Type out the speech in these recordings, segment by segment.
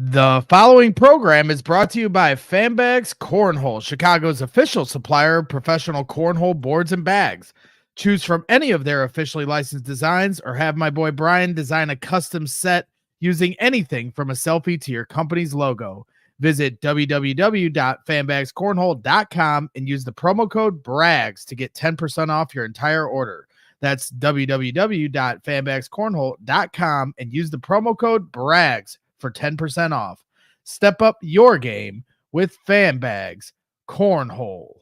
The following program is brought to you by Fanbags Cornhole, Chicago's official supplier of professional cornhole boards and bags. Choose from any of their officially licensed designs or have my boy Brian design a custom set using anything from a selfie to your company's logo. Visit www.fanbagscornhole.com and use the promo code BRAGS to get 10% off your entire order. That's www.fanbagscornhole.com and use the promo code BRAGS for 10% off. Step up your game with Fanbags Cornhole.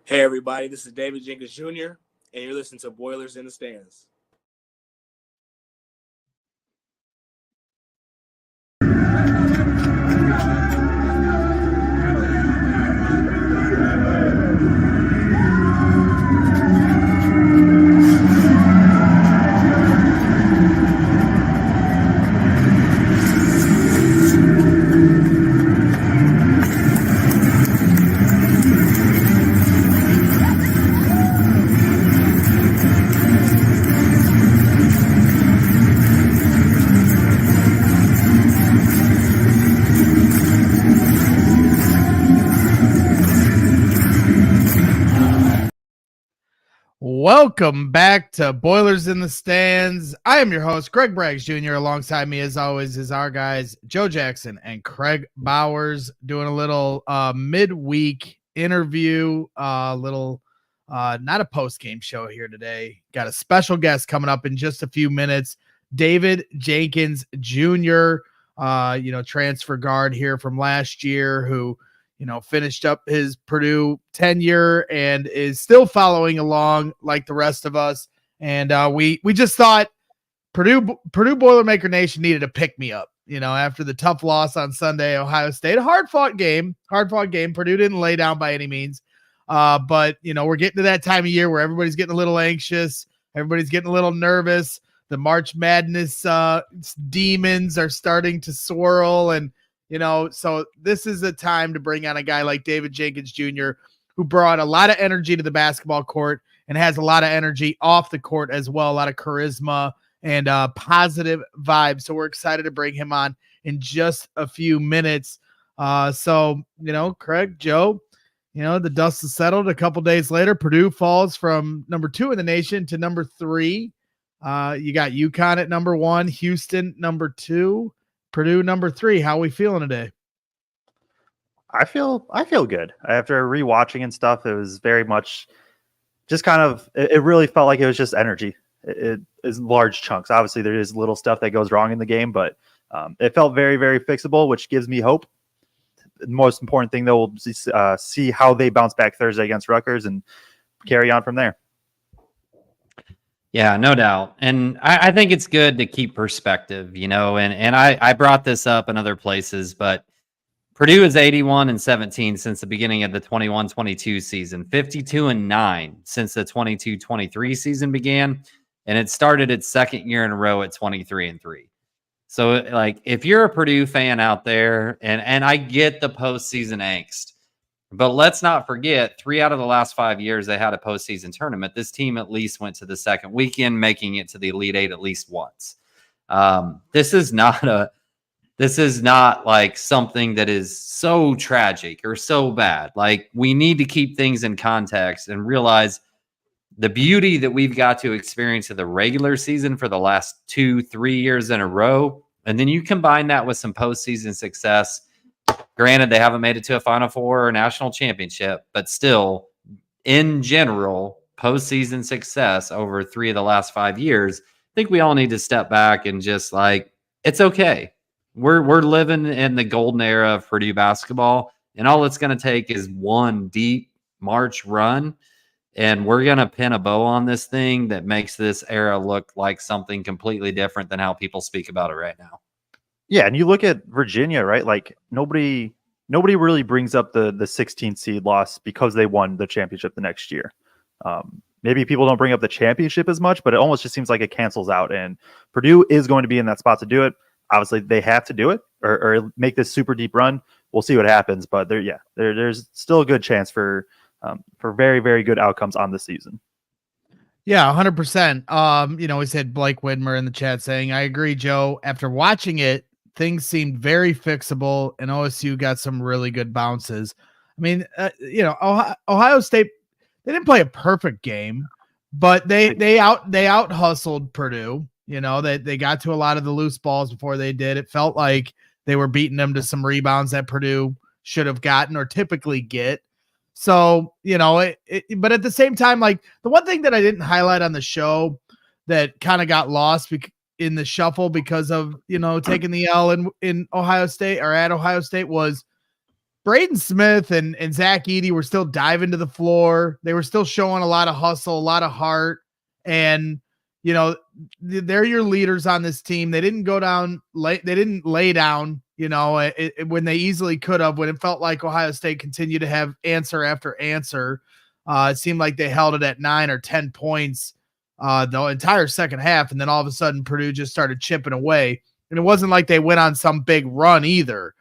Hey everybody, this is David Jenkins Jr. and you're listening to Boilers in the Stands. Welcome back to Boilers in the Stands. I am your host, Kraig Bowers Jr. Alongside me, as always, is our guys, Joe Jackson and Kraig Bowers, doing a little midweek interview, not a post-game show here today. Got a special guest coming up in just a few minutes, David Jenkins Jr., transfer guard here from last year who finished up his Purdue tenure and is still following along like the rest of us. And we just thought Purdue Boilermaker Nation needed to pick me up, after the tough loss on Sunday, Ohio State, a hard fought game. Purdue didn't lay down by any means. But we're getting to that time of year where everybody's getting a little anxious. Everybody's getting a little nervous. The March Madness demons are starting to swirl, and so this is a time to bring on a guy like David Jenkins Jr., who brought a lot of energy to the basketball court and has a lot of energy off the court as well, a lot of charisma and positive vibes. So we're excited to bring him on in just a few minutes. Kraig, Joe, the dust has settled. A couple days later, Purdue falls from number 2 in the nation to number 3. You got UConn at number 1, Houston number 2. Purdue number 3. How are we feeling today? I feel good. After rewatching and stuff, it was very much just kind of, it really felt like it was just energy. It is large chunks. Obviously, there is little stuff that goes wrong in the game, but it felt very, very fixable, which gives me hope. The most important thing, though, we'll see how they bounce back Thursday against Rutgers and carry on from there. Yeah, no doubt. And I think it's good to keep perspective, and I brought this up in other places, but Purdue is 81-17 since the beginning of the 21-22 season, 52-9 since the 22-23 season began, and it started its second year in a row at 23-3. So, if you're a Purdue fan out there, and I get the postseason angst, but let's not forget, 3 out of the last 5 years they had a postseason tournament. This team at least went to the second weekend, making it to the Elite Eight at least once. This is not like something that is so tragic or so bad. Like, we need to keep things in context and realize the beauty that we've got to experience in the regular season for the last 2-3 years in a row. And then you combine that with some postseason success. Granted, they haven't made it to a Final Four or national championship, but still, in general, postseason success over 3 of the last 5 years. I think we all need to step back and just it's okay. We're living in the golden era of Purdue basketball, and all it's going to take is one deep March run, And we're going to pin a bow on this thing that makes this era look like something completely different than how people speak about it right now. Yeah, and you look at Virginia, right? Like nobody really brings up the 16th seed loss because they won the championship the next year. Maybe people don't bring up the championship as much, but it almost just seems like it cancels out. And Purdue is going to be in that spot to do it. Obviously, they have to do it or make this super deep run. We'll see what happens, but there's still a good chance for very, very good outcomes on the season. Yeah, 100%. We said Blake Widmer in the chat saying, I agree, Joe. After watching it, things seemed very fixable, and OSU got some really good bounces. I mean, Ohio State, they didn't play a perfect game, but they out hustled Purdue. They got to a lot of the loose balls before they did. It felt like they were beating them to some rebounds that Purdue should have gotten or typically get. So, but at the same time, like the one thing that I didn't highlight on the show that kind of got lost in the shuffle because of, taking the L in Ohio State or at Ohio State was Braden Smith and Zach Edey were still diving to the floor. They were still showing a lot of hustle, a lot of heart. And, they're your leaders on this team. They didn't go down late. They didn't lay down, when they easily could have, when it felt like Ohio State continued to have answer after answer. It seemed like they held it at 9 or 10 points the entire second half. And then all of a sudden Purdue just started chipping away. And it wasn't like they went on some big run either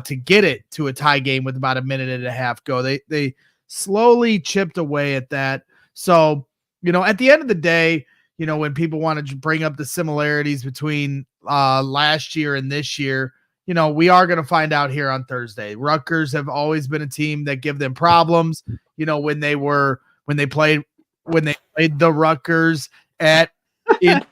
to get it to a tie game with about a minute and a half go. They slowly chipped away at that. So, at the end of the day, when people want to bring up the similarities between last year and this year, we are going to find out here on Thursday. Rutgers have always been a team that give them problems. When they played the Rutgers in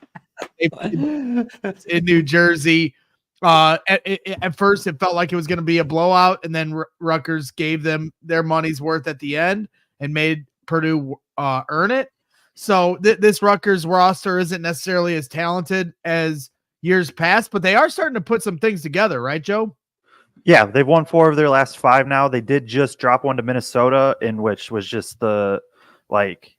New Jersey. At first, it felt like it was going to be a blowout, and then Rutgers gave them their money's worth at the end and made Purdue earn it. So this Rutgers roster isn't necessarily as talented as years past, but they are starting to put some things together, right, Joe? Yeah, they've won 4 of their last 5 now. They did just drop one to Minnesota, in which was just the like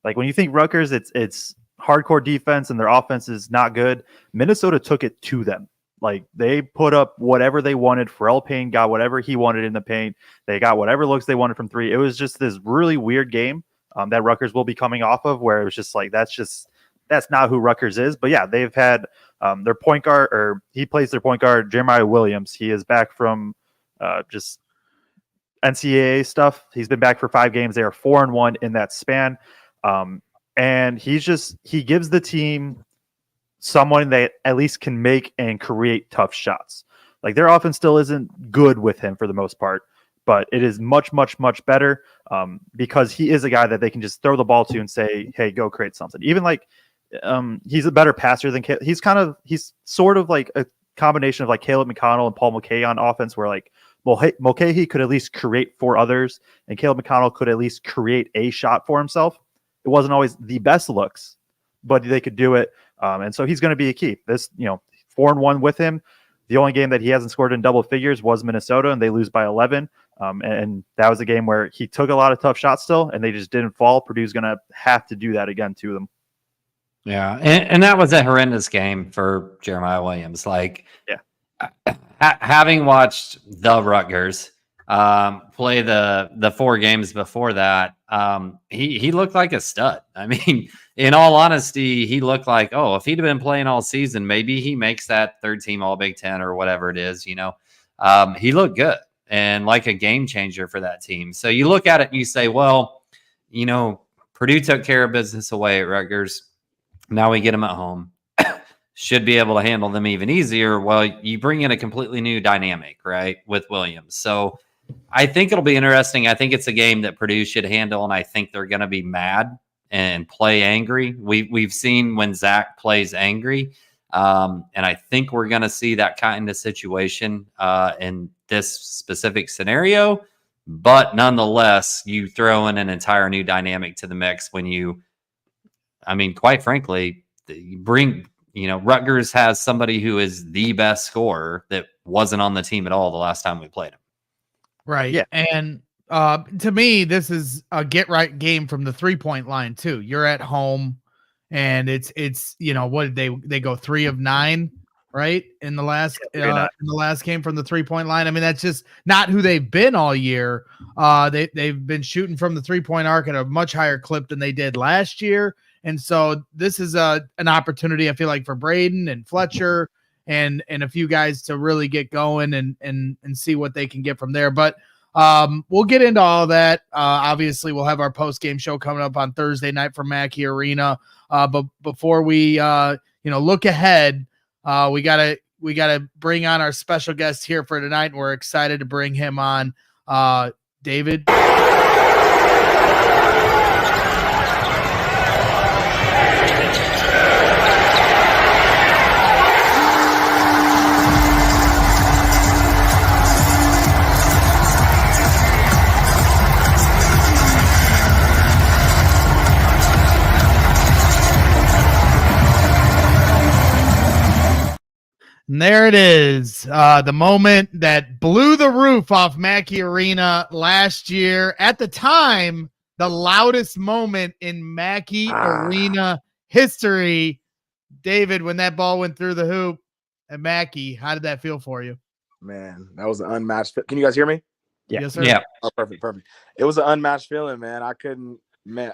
when you think Rutgers, it's hardcore defense and their offense is not good. Minnesota took it to them. Like they put up whatever they wanted. Pharrell Payne got whatever he wanted in the paint. They got whatever looks they wanted from 3. It was just this really weird game that Rutgers will be coming off of, where it was just like that's not who Rutgers is. But yeah, they've had their point guard, or he plays their point guard, Jeremiah Williams. He is back from just NCAA stuff. He's been back for 5 games. They are 4-1 in that span. And he gives the team someone that at least can make and create tough shots. Like their offense still isn't good with him for the most part, but it is much, much, much better because he is a guy that they can just throw the ball to and say, hey, go create something. Even like he's a better passer than he's sort of like a combination of like Caleb McConnell and Paul Mulcahy on offense, where like Mulcahy could at least create for others and Caleb McConnell could at least create a shot for himself. It wasn't always the best looks, but they could do it. And so he's going to be a key. This, 4-1 with him. The only game that he hasn't scored in double figures was Minnesota, and they lose by 11. And that was a game where he took a lot of tough shots still, and they just didn't fall. Purdue's going to have to do that again to them. Yeah, and that was a horrendous game for Jeremiah Williams. Like, having watched the Rutgers play the 4 games before that, he looked like a stud. I mean, in all honesty, he looked like, if he'd have been playing all season, maybe he makes that 3rd team All Big Ten or whatever it is. He looked good and like a game changer for that team. So you look at it and you say, well, Purdue took care of business away at Rutgers. Now we get them at home. Should be able to handle them even easier. Well, you bring in a completely new dynamic, right, with Williams. So I think it'll be interesting. I think it's a game that Purdue should handle, and I think they're going to be mad and play angry. We've seen when Zach plays angry, and I think we're going to see that kind of situation in this specific scenario. But nonetheless, you throw in an entire new dynamic to the mix when quite frankly, you bring, Rutgers has somebody who is the best scorer that wasn't on the team at all the last time we played him. Right. Yeah. And To me, this is a get right game from the 3-point line too. You're at home, and it's what did they go 3 of 9, right? In the last game from the 3-point line. I mean, that's just not who they've been all year. They've been shooting from the 3-point arc at a much higher clip than they did last year. And so this is an opportunity, I feel like, for Braden and Fletcher and a few guys to really get going and see what they can get from there. But we'll get into all that. Obviously, we'll have our post-game show coming up on Thursday night from Mackey Arena. But before we look ahead, we gotta bring on our special guest here for tonight, and we're excited to bring him on. David. And there it is, the moment that blew the roof off Mackey Arena last year. At the time, the loudest moment in Mackey Arena history. David, when that ball went through the hoop at Mackey, how did that feel for you? Man, that was an unmatched. Can you guys hear me? Yeah. Yes, sir. Yeah. Oh, perfect. It was an unmatched feeling, man. I couldn't, man.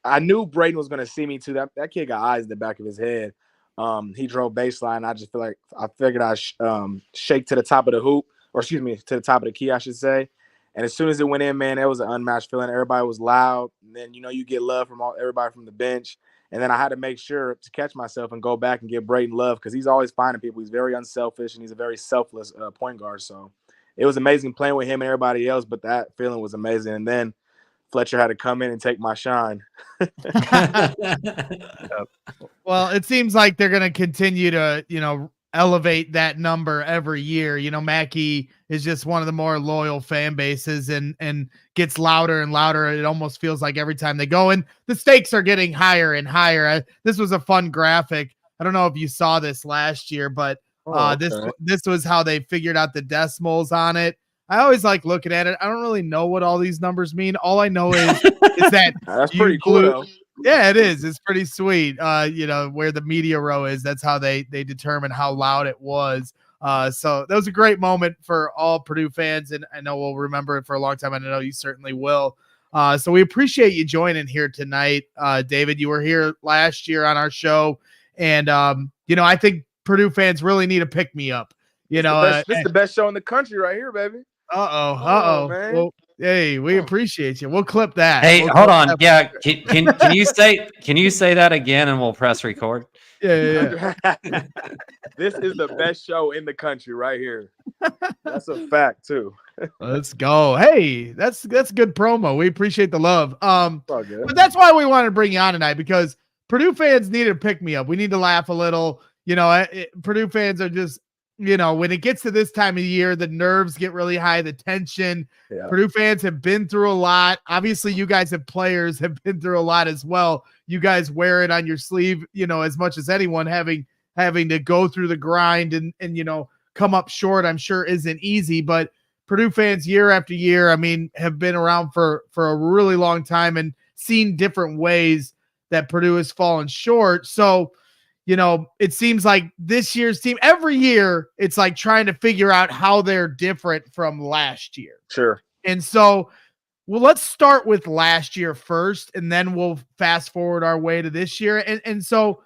I knew Braden was going to see me too. That kid got eyes in the back of his head. He drove baseline. I figured I'd shake to the top of the hoop, or excuse me, to the top of the key, I should say. And as soon as it went in, man, it was an unmatched feeling. Everybody was loud. And then, you get love from everybody from the bench. And then I had to make sure to catch myself and go back and give Braden love because he's always finding people. He's very unselfish, and he's a very selfless point guard. So it was amazing playing with him and everybody else, but that feeling was amazing. And then Fletcher had to come in and take my shine. Well, it seems like they're going to continue to, elevate that number every year. Mackey is just one of the more loyal fan bases and gets louder and louder. It almost feels like every time they go, and the stakes are getting higher and higher. This was a fun graphic. I don't know if you saw this last year, but this was how they figured out the decimals on it. I always like looking at it. I don't really know what all these numbers mean. All I know is that that's pretty cool, though. Yeah, it is. It's pretty sweet. Where the media row is, that's how they determine how loud it was. So that was a great moment for all Purdue fans, and I know we'll remember it for a long time. And I know you certainly will. So we appreciate you joining here tonight, David. You were here last year on our show, and I think Purdue fans really need to pick me up. This is the best show in the country right here, baby. Man. Well, hey, we appreciate you. We'll clip that. Hey, hold on. Yeah, can you say that again and we'll press record? Yeah. This is the best show in the country right here. That's a fact too. Let's go. Hey, that's good promo. We appreciate the love. But that's why we wanted to bring you on tonight, because Purdue fans needed to pick me up. We need to laugh a little. Purdue fans are just, when it gets to this time of year, the nerves get really high, the tension. Yeah. Purdue fans have been through a lot. Obviously, you guys have been through a lot as well. You guys wear it on your sleeve, as much as anyone, having to go through the grind and come up short, I'm sure isn't easy. But Purdue fans year after year, have been around for a really long time and seen different ways that Purdue has fallen short. So, it seems like this year's team, every year, it's like trying to figure out how they're different from last year. Sure. And so, let's start with last year first, and then we'll fast forward our way to this year. And so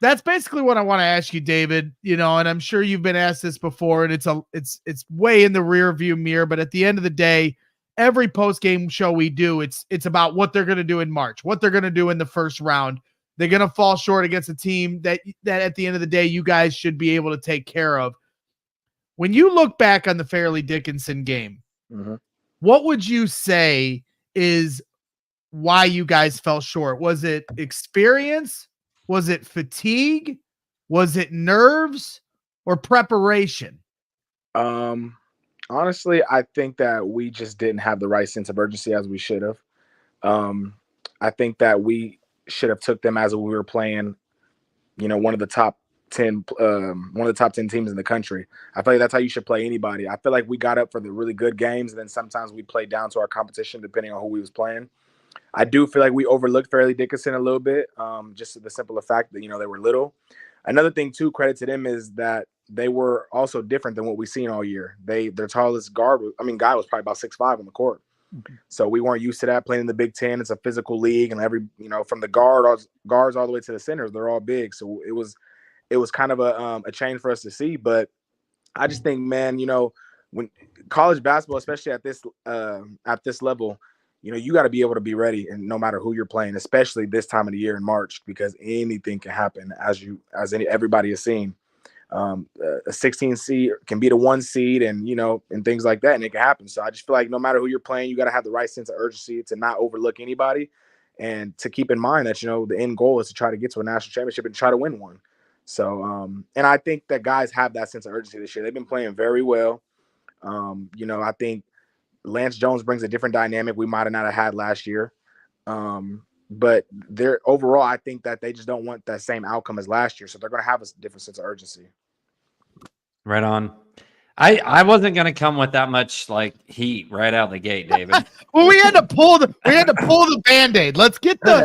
that's basically what I want to ask you, David, and I'm sure you've been asked this before, and it's way in the rear view mirror, but at the end of the day, every post-game show we do, it's about what they're going to do in March, what they're going to do in the first round. They're going to fall short against a team that at the end of the day, you guys should be able to take care of. When you look back on the Fairleigh Dickinson game, what would you say is why you guys fell short? Was it experience? Was it fatigue? Was it nerves or preparation? Honestly, I think that we just didn't have the right sense of urgency as we should have. I think that we should have took them as we were playing, one of the top one of the top 10 teams in the country. I feel like that's how you should play anybody. I feel like we got up for the really good games, and then sometimes we played down to our competition depending on who we was playing. I do feel like we overlooked Fairleigh Dickinson a little bit, just the simple fact that, they were little. Another thing, too, credit to them, is that they were also different than what we've seen all year. Their tallest guy was probably about 6'5" on the court. Mm-hmm. So we weren't used to that playing in the Big Ten. It's a physical league, and from the guards all the way to the centers, they're all big. So it was kind of a change for us to see. But I just think, man, when college basketball, especially at this level, you got to be able to be ready, and no matter who you're playing, especially this time of the year in March, because anything can happen, everybody has seen. A 16 seed can be the 1 seed, and and things like that, and it can happen. So I just feel like no matter who you're playing, you got to have the right sense of urgency to not overlook anybody, and to keep in mind that the end goal is to try to get to a national championship and try to win one. So and I think that guys have that sense of urgency this year. They've been playing very well. I think Lance Jones brings a different dynamic we might have not have had last year. But overall, I think that they just don't want that same outcome as last year. So they're going to have a different sense of urgency. Right on. I wasn't going to come with that much heat right out the gate, David. Well, we had to pull the Band-Aid. Let's get the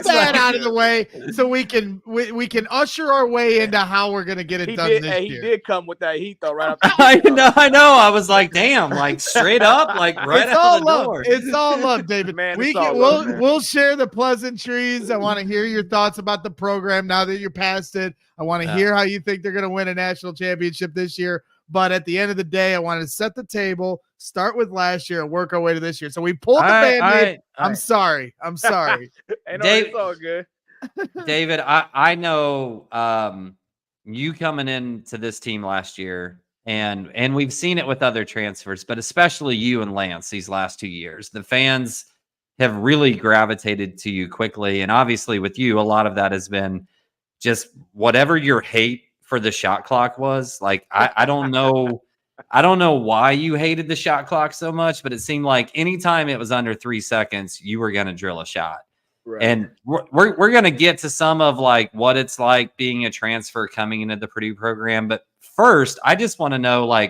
bad out of the way so we can usher our way into how we're going to get it done this year. He did come with that heat though, right after. I know. I was like, damn, straight up, right out the door. It's all love, David. Man, we'll share the pleasantries. I want to hear your thoughts about the program now that you're past it. I want to hear how you think they're going to win a national championship this year. But at the end of the day, I want to set the table, start with last year, and work our way to this year. So we pulled the Band-Aid. I'm sorry. Dave, it's all good. David, I know you coming into this team last year, and we've seen it with other transfers, but especially you and Lance these last 2 years. The fans have really gravitated to you quickly. And obviously with you, a lot of that has been just whatever your hate for the shot clock was. I don't know why you hated the shot clock so much, but it seemed like anytime it was under 3 seconds, you were going to drill a shot. Right. And we're going to get to some of what it's like being a transfer coming into the Purdue program. But first, I just want to know,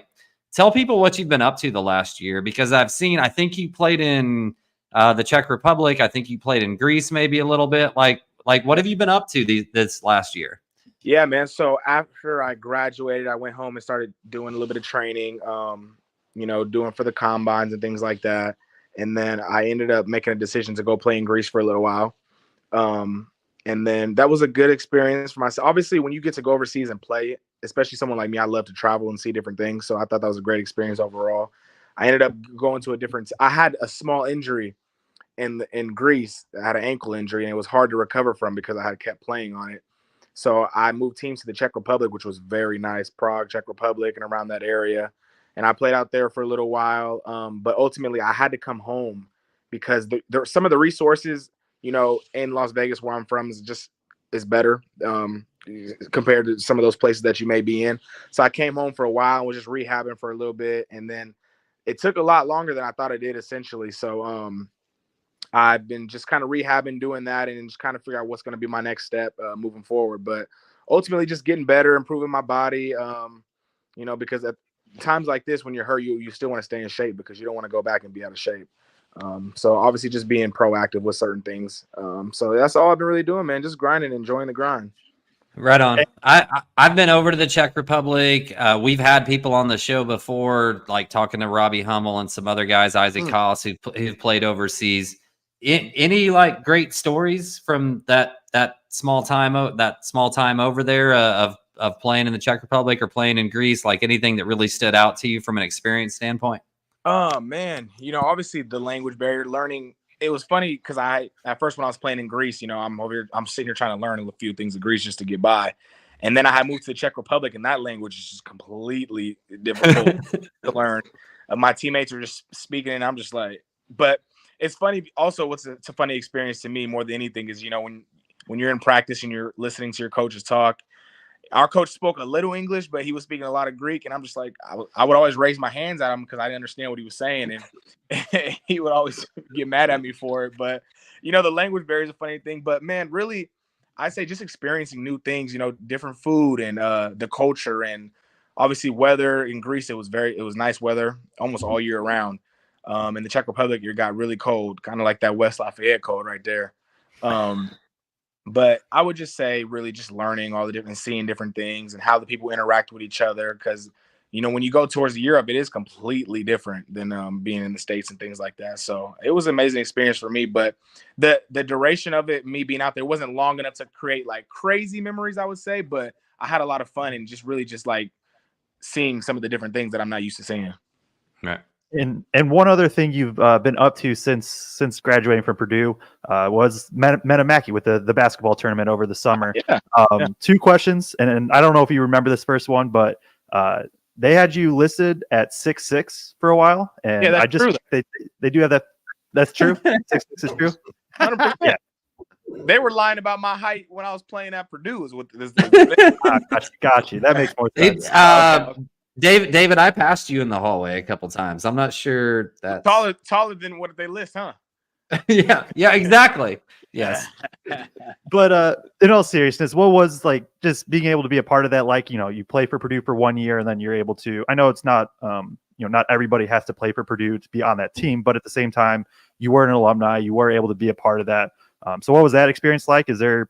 tell people what you've been up to the last year, because I think you played in the Czech Republic. I think you played in Greece maybe a little bit. What have you been up to this last year? Yeah, man. So after I graduated, I went home and started doing a little bit of training, doing for the combines and things like that. And then I ended up making a decision to go play in Greece for a little while. And then that was a good experience for myself. Obviously, when you get to go overseas and play, especially someone like me, I love to travel and see different things. So I thought that was a great experience overall. I ended up going to I had a small injury in Greece. I had an ankle injury, and it was hard to recover from because I had kept playing on it. So I moved teams to the Czech Republic, which was very nice, Prague, Czech Republic, and around that area. And I played out there for a little while. But ultimately, I had to come home because there some of the resources, in Las Vegas, where I'm from, is better compared to some of those places that you may be in. So I came home for a while and was just rehabbing for a little bit. And then it took a lot longer than I thought it did, essentially. So I've been just kind of rehabbing, doing that, and just kind of figure out what's going to be my next step moving forward. But ultimately just getting better, improving my body, because at times like this, when you're hurt, you still want to stay in shape because you don't want to go back and be out of shape. So obviously just being proactive with certain things. So that's all I've been really doing, man. Just grinding, enjoying the grind. Right on. I've been over to the Czech Republic. We've had people on the show before, talking to Robbie Hummel and some other guys, Isaac Koss, who've played overseas. Any great stories from that small time over there of playing in the Czech Republic or playing in Greece? Anything that really stood out to you from an experience standpoint? Oh man, obviously the language barrier, learning. It was funny because at first when I was playing in Greece, I'm sitting here trying to learn a few things in Greece just to get by. And then I had moved to the Czech Republic, and that language is just completely difficult to learn. My teammates are just speaking, and I'm just but it's funny. Also, it's a funny experience to me more than anything is, when you're in practice and you're listening to your coaches talk. Our coach spoke a little English, but he was speaking a lot of Greek, and I'm just I would always raise my hands at him because I didn't understand what he was saying, and he would always get mad at me for it. But the language barrier is a funny thing. But man, really, I say just experiencing new things, different food and the culture, and obviously weather. In Greece, it was nice weather almost all year round. In the Czech Republic, it got really cold, kind of like that West Lafayette cold right there. But I would just say really just learning all the different, seeing different things and how the people interact with each other. Because, when you go towards Europe, it is completely different than being in the States and things like that. So it was an amazing experience for me. But the duration of it, me being out there, wasn't long enough to create like crazy memories, I would say. But I had a lot of fun and just really just like seeing some of the different things that I'm not used to seeing. Right. And one other thing you've been up to since graduating from Purdue was Metamaki with the basketball tournament over the summer. Yeah. Two questions, and I don't know if you remember this first one, but they had you listed at 6'6" for a while, and Yeah, that's true. They do have that. That's true. 6'6" is true. 100%. Yeah. They were lying about my height when I was playing at Purdue. Is what this Got you. That makes more sense. David, I passed you in the hallway a couple times. I'm not sure that taller than what they list, huh? yeah, exactly. Yes. But in all seriousness, what was like just being able to be a part of that? Like, you play for Purdue for 1 year and then you're able to, I know it's not, not everybody has to play for Purdue to be on that team, but at the same time, you were an alumni, you were able to be a part of that. So what was that experience like? Is there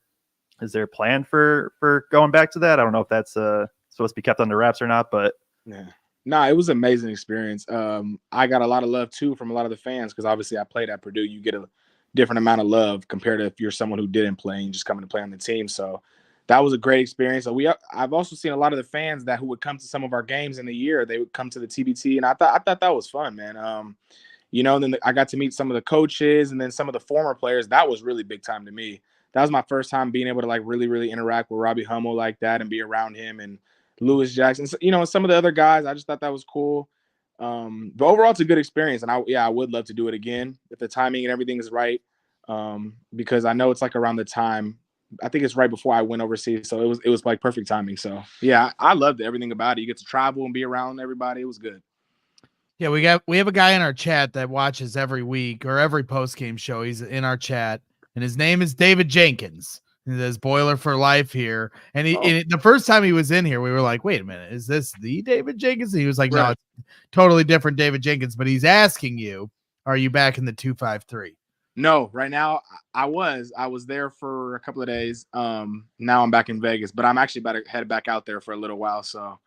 a plan for going back to that? I don't know if that's supposed to be kept under wraps or not, but yeah. No, it was an amazing experience. I got a lot of love too from a lot of the fans because obviously I played at Purdue. You get a different amount of love compared to if you're someone who didn't play and just coming to play on the team. So that was a great experience. So I've also seen a lot of the fans who would come to some of our games in the year. They would come to the TBT, and I thought that was fun, man. And then I got to meet some of the coaches and then some of the former players. That was really big time to me. That was my first time being able to like really, really interact with Robbie Hummel like that and be around him and Lewis Jackson, and some of the other guys. I just thought that was cool. But overall, it's a good experience, and I would love to do it again if the timing and everything is right. Because I know it's like around the time. I think it's right before I went overseas, so it was like perfect timing. So yeah, I loved everything about it. You get to travel and be around everybody. It was good. Yeah, we have a guy in our chat that watches every week or every post game show. He's in our chat, and his name is David Jenkins. He says Boiler for life here. And the first time he was in here, we were like, wait a minute, is this the David Jenkins? And he was like, no, it's totally different David Jenkins. But he's asking you, are you back in the 253? No, right now I was there for a couple of days. Now I'm back in Vegas, but I'm actually about to head back out there for a little while. So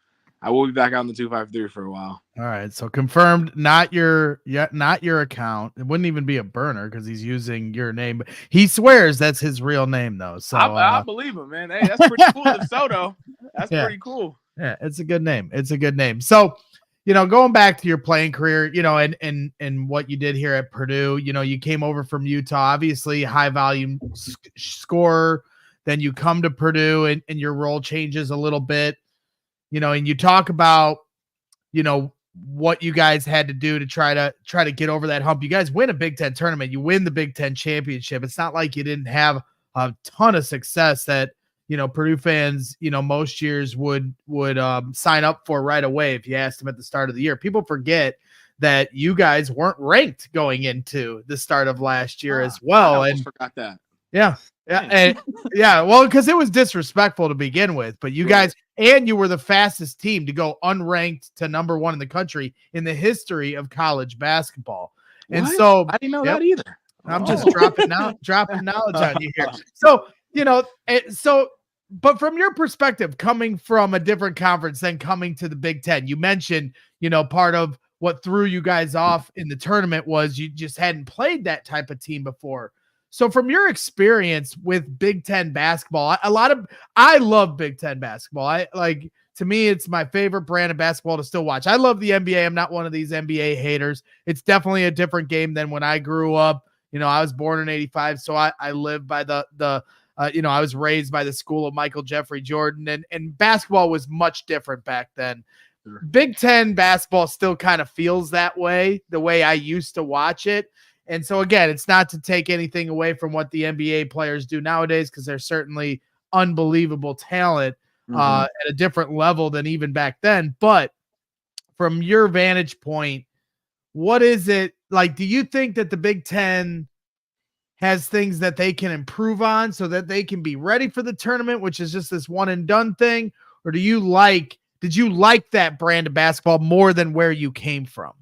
I will be back out in the 253 for a while. All right. So confirmed, not your account. It wouldn't even be a burner because he's using your name. But he swears that's his real name, though. So I believe him, man. Hey, that's pretty cool. If so, though, that's pretty cool. Yeah, it's a good name. It's a good name. So, going back to your playing career, and what you did here at Purdue, you came over from Utah, obviously high volume scorer. Then you come to Purdue and your role changes a little bit. And you talk about, what you guys had to do to try to get over that hump. You guys win a Big Ten tournament. You win the Big Ten championship. It's not like you didn't have a ton of success that, Purdue fans, most years would sign up for right away if you asked them at the start of the year. People forget that you guys weren't ranked going into the start of last year as well. I almost forgot that. Yeah. Yeah. And well, because it was disrespectful to begin with, but you guys, and you were the fastest team to go unranked to number 1 in the country in the history of college basketball. What? And so I didn't know that either. I'm just dropping knowledge on you here. So, but from your perspective, coming from a different conference than coming to the Big Ten, you mentioned, part of what threw you guys off in the tournament was you just hadn't played that type of team before. So from your experience with Big Ten basketball, I love Big Ten basketball. To me, it's my favorite brand of basketball to still watch. I love the NBA. I'm not one of these NBA haters. It's definitely a different game than when I grew up. I was born in 85, so I live by I was raised by the school of Michael Jeffrey Jordan, and basketball was much different back then. Sure. Big Ten basketball still kind of feels that way, the way I used to watch it. And so, again, it's not to take anything away from what the NBA players do nowadays, because they're certainly unbelievable talent at a different level than even back then. But from your vantage point, what is it like? Do you think that the Big Ten has things that they can improve on so that they can be ready for the tournament, which is just this one and done thing? Or did you like that brand of basketball more than where you came from?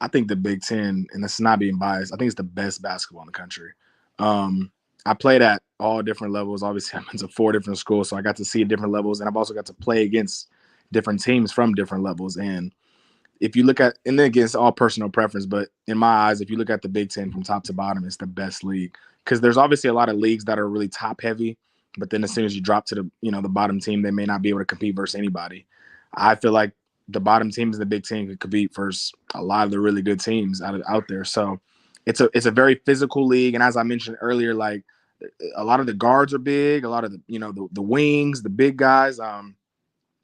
I think the Big Ten, and this is not being biased, I think it's the best basketball in the country. I played at all different levels. Obviously, I've been to 4 different schools, so I got to see different levels, and I've also got to play against different teams from different levels. And if you look at, and then again, it's all personal preference, but in my eyes, if you look at the Big Ten from top to bottom, it's the best league, because there's obviously a lot of leagues that are really top heavy, but then as soon as you drop to the bottom team, they may not be able to compete versus anybody. I feel like the bottom teams in the Big Ten could compete versus a lot of the really good teams out there. So it's a very physical league, and as I mentioned earlier, like a lot of the guards are big, a lot of the wings, the big guys.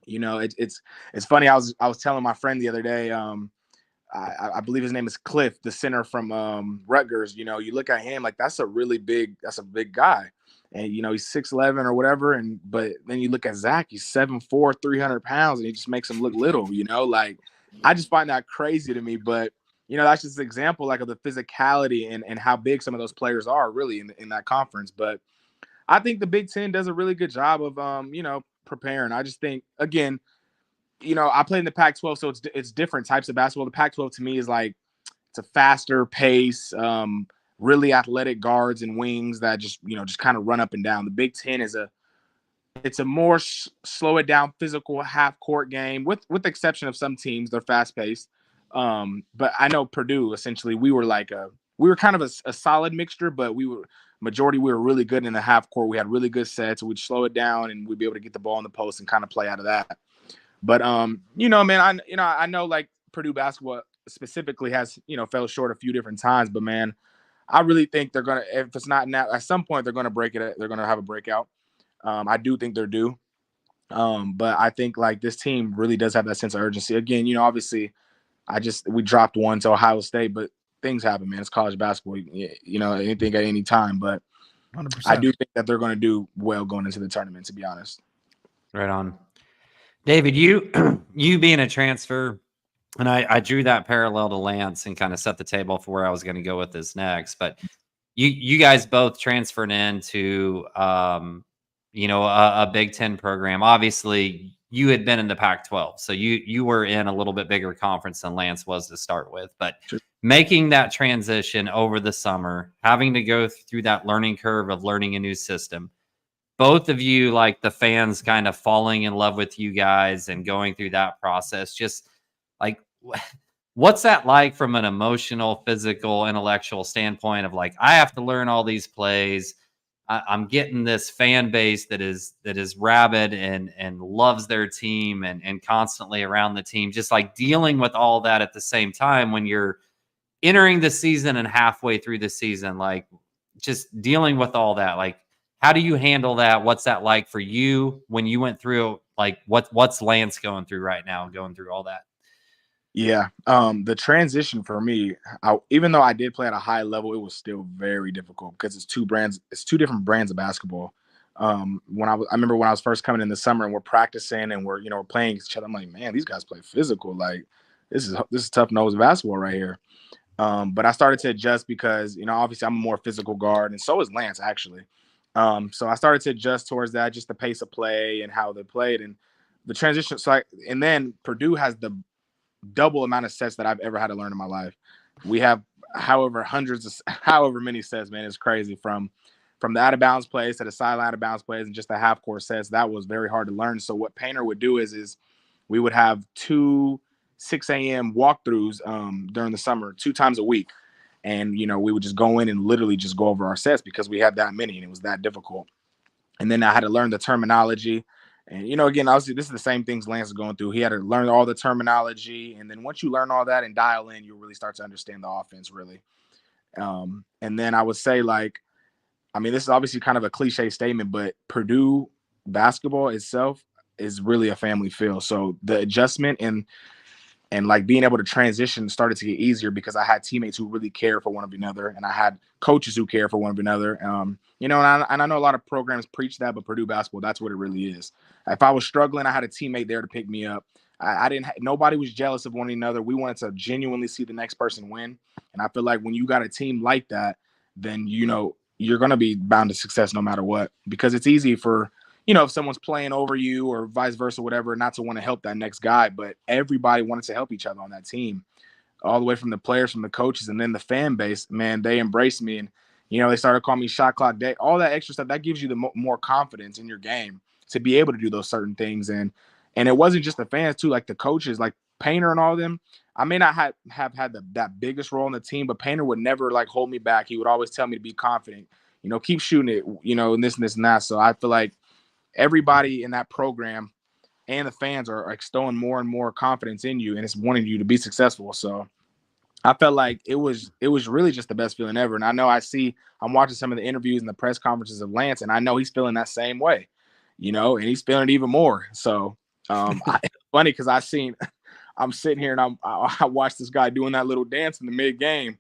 It's funny. I was telling my friend the other day. I believe his name is Cliff, the center from Rutgers. You look at him like that's a big guy, and he's 6'11" or whatever. But then you look at Zach, he's 7'4", 300 pounds, and he just makes him look little. Like I just find that crazy to me. But that's just an example like of the physicality and how big some of those players are really in that conference. But I think the Big Ten does a really good job of preparing. I just think, again, I played in the Pac-12, so it's different types of basketball. The Pac-12 to me is like it's a faster pace, really athletic guards and wings that just kind of run up and down. The Big Ten it's a more slow it down, physical half court game with the exception of some teams. They're fast paced. But I know Purdue, essentially, we were kind of a solid mixture, but we were really good in the half court. We had really good sets. We'd slow it down and we'd be able to get the ball in the post and kind of play out of that. But man, I know like Purdue basketball specifically has fell short a few different times. But man, I really think they're gonna, if it's not now, at some point they're gonna break it. They're gonna have a breakout. I do think they're due. But I think like this team really does have that sense of urgency. Again, obviously, we dropped one to Ohio State, but things happen, man. It's college basketball. Anything at any time. But 100%. I do think that they're going to do well going into the tournament, to be honest. Right on. David, you being a transfer, and I drew that parallel to Lance and kind of set the table for where I was going to go with this next. But you guys both transferred into a Big Ten program. Obviously, you had been in the Pac-12, so you were in a little bit bigger conference than Lance was to start with. But sure. Making that transition over the summer, having to go through that learning curve of learning a new system, both of you, like the fans, kind of falling in love with you guys and going through that process. Just like, what's that like from an emotional, physical, intellectual standpoint of like, I have to learn all these plays. I'm getting this fan base that is rabid and loves their team and constantly around the team, just like dealing with all that at the same time when you're entering the season and halfway through the season, like just dealing with all that. Like, how do you handle that? What's that like for you when you went through, like what's Lance going through right now, going through all that? Yeah. The transition for me, even though I did play at a high level, it was still very difficult because it's two different brands of basketball. I remember when I was first coming in the summer and we're practicing and we're playing each other, I'm like, man, these guys play physical. Like this is tough nose basketball right here. But I started to adjust because, obviously I'm a more physical guard and so is Lance actually. So I started to adjust towards that, just the pace of play and how they played and the transition. And then Purdue has the double amount of sets that I've ever had to learn in my life. We have however many sets, man. It's crazy from the out of bounds plays to the sideline out of bounds plays and just the half court sets. That was very hard to learn. So what Painter would do is we would have 2 6 a.m. walkthroughs during the summer 2 times a week. And, we would just go in and literally just go over our sets because we had that many and it was that difficult. And then I had to learn the terminology. And, again, obviously this is the same things Lance is going through. He had to learn all the terminology. And then once you learn all that and dial in, you really start to understand the offense really. And then I would say this is obviously kind of a cliche statement, but Purdue basketball itself is really a family feel. So the adjustment and like being able to transition started to get easier because I had teammates who really care for one another and I had coaches who care for one another. And I know a lot of programs preach that, but Purdue basketball, that's what it really is. If I was struggling, I had a teammate there to pick me up. Nobody was jealous of one another. We wanted to genuinely see the next person win. And I feel like when you got a team like that, then you're going to be bound to success no matter what, because it's easy for, if someone's playing over you or vice versa, whatever, not to want to help that next guy. But everybody wanted to help each other on that team, all the way from the players, from the coaches, and then the fan base. Man, they embraced me, and they started calling me Shot Clock Day, all that extra stuff. That gives you the more confidence in your game to be able to do those certain things. And it wasn't just the fans too, like the coaches, like Painter and all of them. I may not have had that biggest role in the team, but Painter would never like hold me back. He would always tell me to be confident, keep shooting it, and this and this and that. So I feel like everybody in that program and the fans are extolling more and more confidence in you, and it's wanting you to be successful. So I felt like it was really just the best feeling ever. And I know I'm watching some of the interviews and the press conferences of Lance, and I know he's feeling that same way, and he's feeling it even more. So it's funny because I'm sitting here and I watched this guy doing that little dance in the mid game.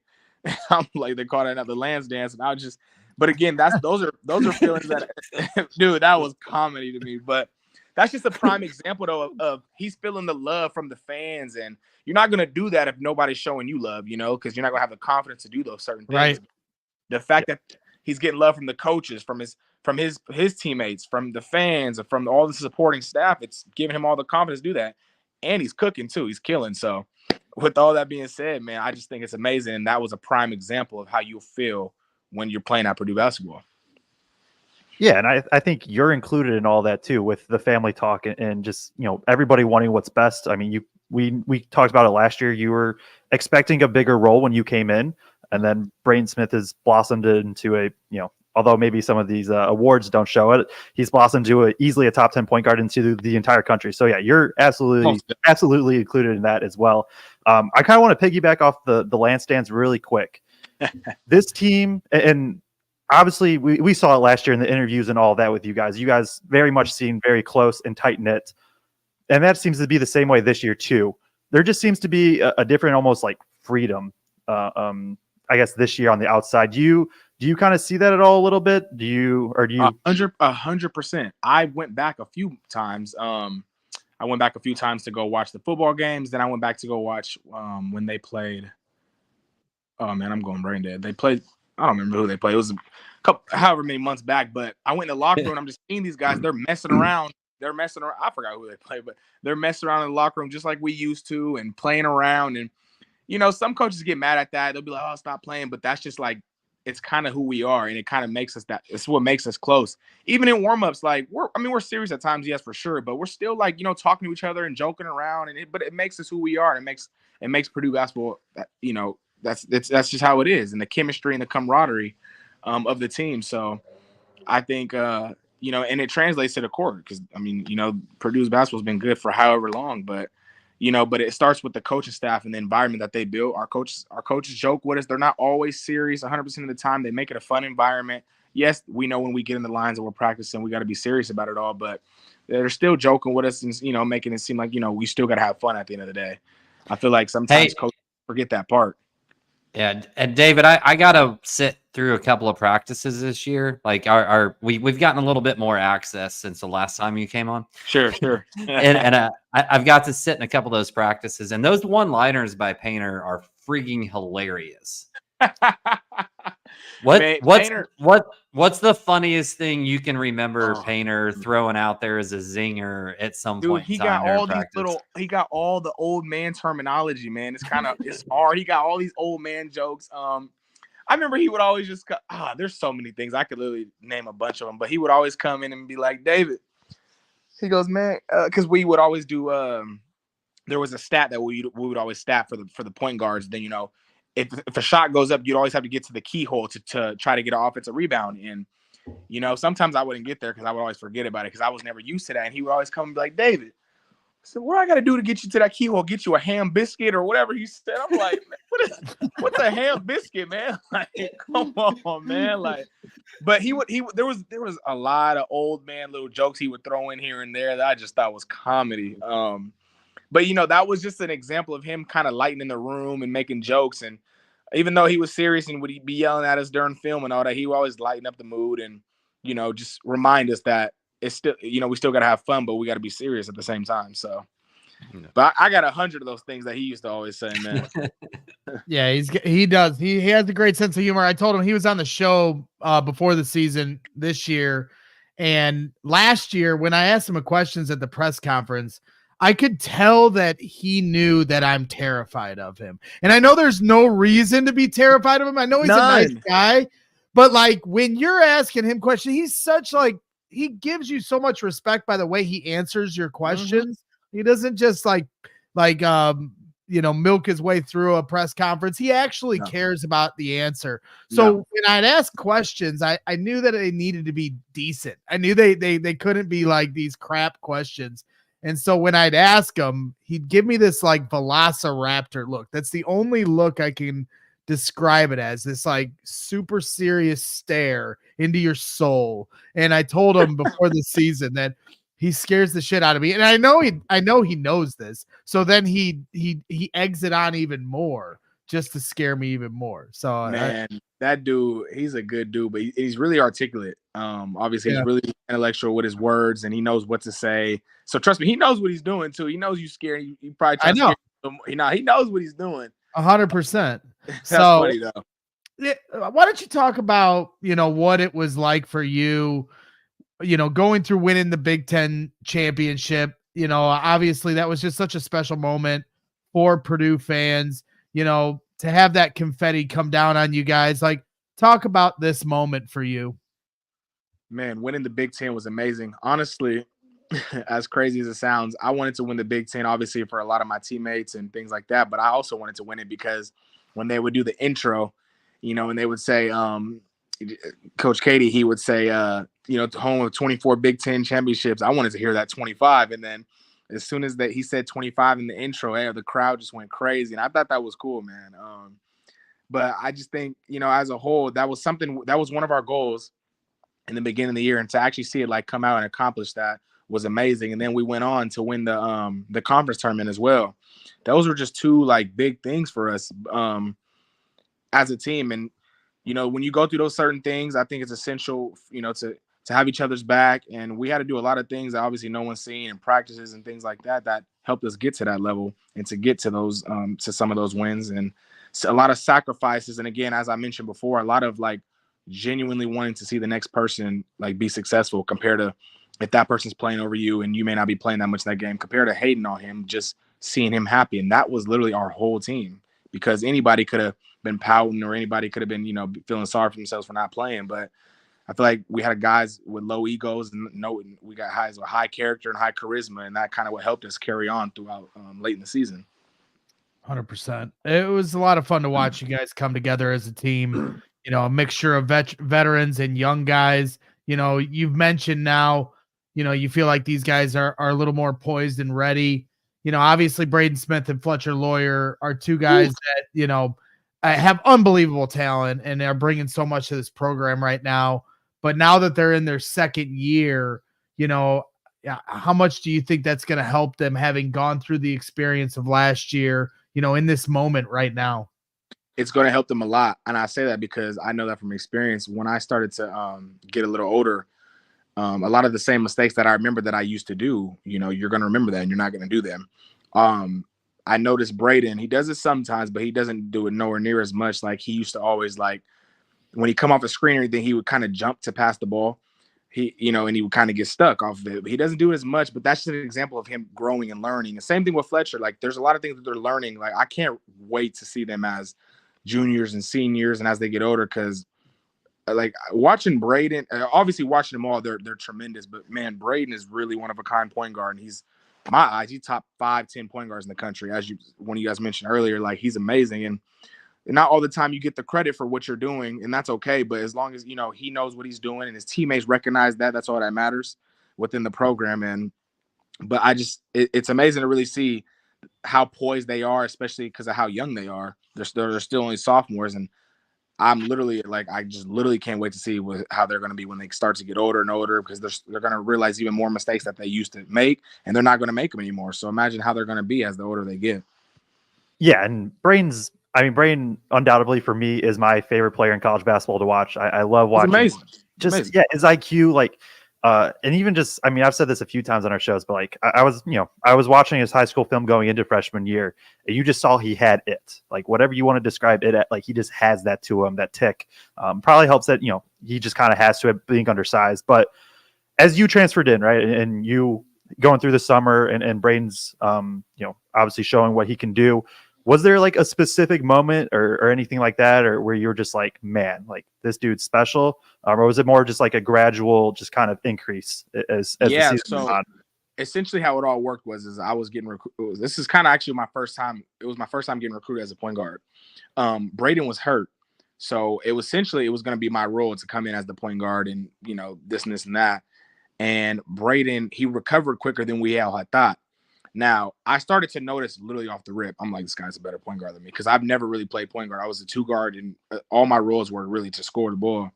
I'm like, they call that the Lance dance, and but again, those are feelings that, dude, that was comedy to me. But that's just a prime example though of he's feeling the love from the fans, and you're not gonna do that if nobody's showing you love, because you're not gonna have the confidence to do those certain things. Right. The fact that he's getting love from the coaches, from his teammates, from the fans, and from all the supporting staff, it's giving him all the confidence to do that. And he's cooking too. He's killing. So with all that being said, man, I just think it's amazing. And that was a prime example of how you feel when you're playing at Purdue basketball. Yeah, and I think you're included in all that too, with the family talk and just everybody wanting what's best. I mean, we talked about it last year. You were expecting a bigger role when you came in, and then Braden Smith has blossomed into a although maybe some of these awards don't show it, he's blossomed to easily a top 10 point guard into the entire country. So yeah, you're absolutely included in that as well. I kind of want to piggyback off the Lance dance really quick. This team, and obviously we saw it last year in the interviews and all that with you guys. You guys very much seem very close and tight knit, and that seems to be the same way this year too. There just seems to be a different, almost like freedom. I guess this year on the outside, do you kind of see that at all a little bit? Do you 100%? I went back a few times. I went back a few times to go watch the football games. Then I went back to go watch when they played. Oh man, I'm going brain dead. They played. I don't remember who they played. It was however many months back. But I went in the locker room. And I'm just seeing these guys. They're messing around. I forgot who they played, but they're messing around in the locker room just like we used to, and playing around. And some coaches get mad at that. They'll be like, "Oh, stop playing." But that's just like, it's kind of who we are, and it kind of makes us that. It's what makes us close. Even in warmups, like we're serious at times, yes, for sure, but we're still like talking to each other and joking around, but it makes us who we are. And it makes Purdue basketball. That's just how it is, and the chemistry and the camaraderie of the team. So I think and it translates to the court, because Purdue's basketball's been good for however long, but it starts with the coaching staff and the environment that they build. Our coaches joke with us. They're not always serious 100% of the time. They make it a fun environment. Yes, we know when we get in the lines and we're practicing, we got to be serious about it all, but they're still joking with us and, making it seem like, we still got to have fun at the end of the day. I feel like sometimes coaches forget that part. Yeah, and David, I gotta sit through a couple of practices this year. Like we've gotten a little bit more access since the last time you came on. Sure. and I've got to sit in a couple of those practices, and those one-liners by Painter are freaking hilarious. What's the funniest thing you can remember Painter throwing out there as a zinger at some point? He got all the old man terminology, man. It's hard. He got all these old man jokes. I remember he would always just there's so many things. I could literally name a bunch of them, but he would always come in and be like, David, he goes, man, because we would always do there was a stat that we would always stat for the point guards. Then if a shot goes up, you'd always have to get to the keyhole to try to get an offensive rebound. And, sometimes I wouldn't get there because I would always forget about it because I was never used to that. And he would always come and be like, David, so what I got to do to get you to that keyhole? Get you a ham biscuit or whatever he said. I'm like, man, what's a ham biscuit, man? Like, come on, man. Like, but there was a lot of old man little jokes he would throw in here and there that I just thought was comedy. But, that was just an example of him kind of lightening the room and making jokes. And even though he was serious and would be yelling at us during film and all that, he would always lighten up the mood and, just remind us that it's still, we still got to have fun, but we got to be serious at the same time. So, but I got 100 of those things that he used to always say, man. Yeah, he does. He has a great sense of humor. I told him he was on the show before the season this year, and last year when I asked him questions at the press conference, I could tell that he knew that I'm terrified of him. And I know there's no reason to be terrified of him. I know he's a nice guy, but like when you're asking him questions, he's such like he gives you so much respect by the way he answers your questions. He doesn't just like milk his way through a press conference. He actually cares about the answer. So when I'd ask questions, I knew that they needed to be decent. I knew they couldn't be like these crap questions. And so when I'd ask him, he'd give me this like velociraptor look. That's the only look I can describe it as, this like super serious stare into your soul. And I told him before the season that he scares the shit out of me. And I know he knows this. So then he eggs it on even more just to scare me even more. So man, that dude, he's a good dude, but he's really articulate. Obviously he's really intellectual with his words and he knows what to say. So trust me, he knows what he's doing too. He knows you scared. You probably try to scare him. He knows what he's doing. 100%. That's so funny though. Why don't you talk about, what it was like for you, going through winning the Big Ten championship? Obviously that was just such a special moment for Purdue fans, to have that confetti come down on you guys. Like, talk about this moment for you. Man, winning the Big Ten was amazing. Honestly, as crazy as it sounds, I wanted to win the Big Ten, obviously, for a lot of my teammates and things like that. But I also wanted to win it because when they would do the intro, and they would say, Coach Katie, he would say, home of 24 Big Ten championships. I wanted to hear that 25. And then as soon as he said 25 in the intro, the crowd just went crazy. And I thought that was cool, man. But I just think, as a whole, that was one of our goals in the beginning of the year. And to actually see it like come out and accomplish that was amazing. And then we went on to win the conference tournament as well. Those were just two like big things for us as a team. And, when you go through those certain things, I think it's essential, to have each other's back. And we had to do a lot of things that obviously no one's seen and practices and things like that helped us get to that level and to get to those, to some of those wins, and a lot of sacrifices. And again, as I mentioned before, a lot of like genuinely wanting to see the next person like be successful compared to if that person's playing over you and you may not be playing that much in that game, compared to hating on him, just seeing him happy. And that was literally our whole team, because anybody could have been pouting or anybody could have been, feeling sorry for themselves for not playing. But I feel like we had guys with low egos and we got guys with high character and high charisma, and that kind of what helped us carry on throughout late in the season. 100%. It was a lot of fun to watch you guys come together as a team, a mixture of veterans and young guys. You've mentioned now, you feel like these guys are a little more poised and ready. Obviously Braden Smith and Fletcher Lawyer are two guys that, have unbelievable talent and are bringing so much to this program right now. But now that they're in their second year, how much do you think that's going to help them, having gone through the experience of last year, in this moment right now? It's going to help them a lot. And I say that because I know that from experience. When I started to get a little older, a lot of the same mistakes that I remember that I used to do, you're going to remember that and you're not going to do them. I noticed Braden, he does it sometimes, but he doesn't do it nowhere near as much. Like he used to always, like when he come off the screen or anything, he would kind of jump to pass the ball. And he would kind of get stuck off of it. But he doesn't do it as much, but that's just an example of him growing and learning. The same thing with Fletcher. Like there's a lot of things that they're learning. Like I can't wait to see them as juniors and seniors and as they get older, because like watching Braden, obviously watching them all, they're tremendous. But man, Braden is really one of a kind point guard, and he's, my eyes, he's top 5-10 point guards in the country. As one of you guys mentioned earlier, like he's amazing, and not all the time you get the credit for what you're doing, and that's okay. But as long as he knows what he's doing and his teammates recognize that, that's all that matters within the program. But it's amazing to really see how poised they are, especially because of how young they are. They're still only sophomores, and I'm literally like, I just literally can't wait to see how they're going to be when they start to get older and older, because they're going to realize even more mistakes that they used to make, and they're not going to make them anymore. So imagine how they're going to be as the older they get. Yeah, and Braden undoubtedly for me is my favorite player in college basketball to watch. I love watching. Amazing. His IQ, like And even just, I mean, I've said this a few times on our shows, but like I was watching his high school film going into freshman year, and you just saw he had it. Like whatever you want to describe it at, like he just has that to him, that tick. Probably helps that, he just kind of has to it being undersized. But as you transferred in, right, and you going through the summer and Braden's, obviously showing what he can do. Was there like a specific moment or anything like that, or where you're just like, man, like this dude's special, or was it more just like a gradual, just kind of increase as the season went on? Essentially how it all worked was I was getting recruited. This is kind of actually my first time. It was my first time getting recruited as a point guard. Braden was hurt, so it was going to be my role to come in as the point guard and this and this and that. And Braden, he recovered quicker than we all had thought. Now, I started to notice literally off the rip, I'm like, this guy's a better point guard than me because I've never really played point guard. I was a two guard, and all my roles were really to score the ball.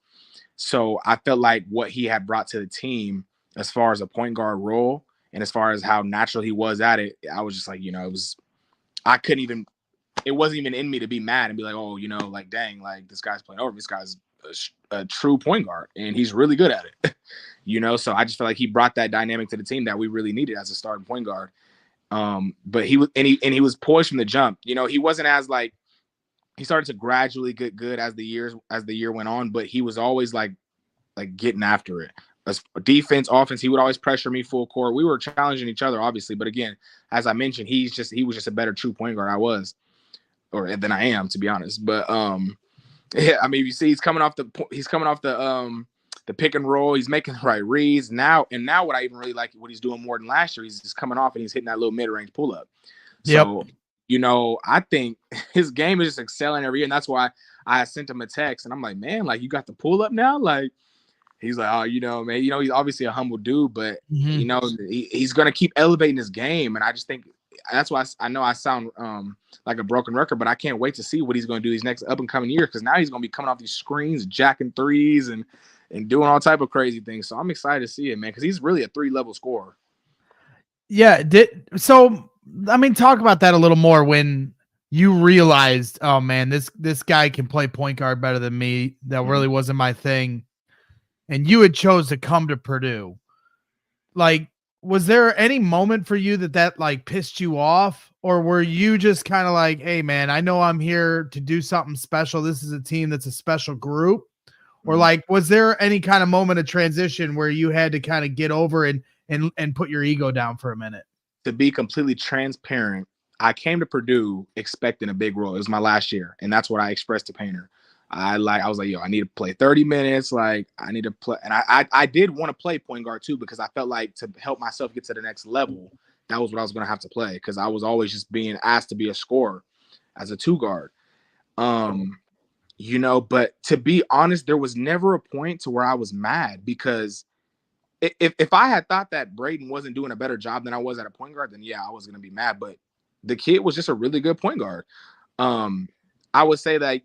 So I felt like what he had brought to the team as far as a point guard role and as far as how natural he was at it, I was just like, it wasn't even in me to be mad and be like, oh, like, dang, like this guy's playing over. This guy's a true point guard, and he's really good at it. So I just felt like he brought that dynamic to the team that we really needed as a starting point guard. But he was poised from the jump. He wasn't as like, he started to gradually get good as the year went on, but he was always like getting after it. As defense, offense, he would always pressure me full court. We were challenging each other, obviously, but again, as I mentioned, he was just a better true point guard than I am, to be honest. But yeah, I mean, you see, he's coming off the pick and roll. He's making the right reads now. And now what I even really like, what he's doing more than last year, he's just coming off and he's hitting that little mid-range pull-up. So, I think his game is just excelling every year. And that's why I sent him a text and I'm like, man, like you got the pull-up now? Like, he's like, oh, man, he's obviously a humble dude, but he's going to keep elevating his game. And I just think that's why I know I sound like a broken record, but I can't wait to see what he's going to do these next up and coming years. Cause now he's going to be coming off these screens, jacking threes and doing all type of crazy things. So I'm excited to see it, man, because he's really a 3-level scorer. Yeah. Talk about that a little more when you realized, oh man, this guy can play point guard better than me. That really wasn't my thing. And you had chose to come to Purdue. Like, was there any moment for you that like pissed you off? Or were you just kind of like, hey man, I know I'm here to do something special. This is a team that's a special group. Or like, was there any kind of moment of transition where you had to kind of get over and put your ego down for a minute? To be completely transparent, I came to Purdue expecting a big role. It was my last year, and that's what I expressed to Painter. I was like, I need to play 30 minutes. Like, I need to play. And I did want to play point guard too, because I felt like to help myself get to the next level, that was what I was going to have to play. Because I was always just being asked to be a scorer as a 2 guard. But to be honest, there was never a point to where I was mad, because if I had thought that Braden wasn't doing a better job than I was at a point guard, then yeah, I was going to be mad. But the kid was just a really good point guard. I would say that,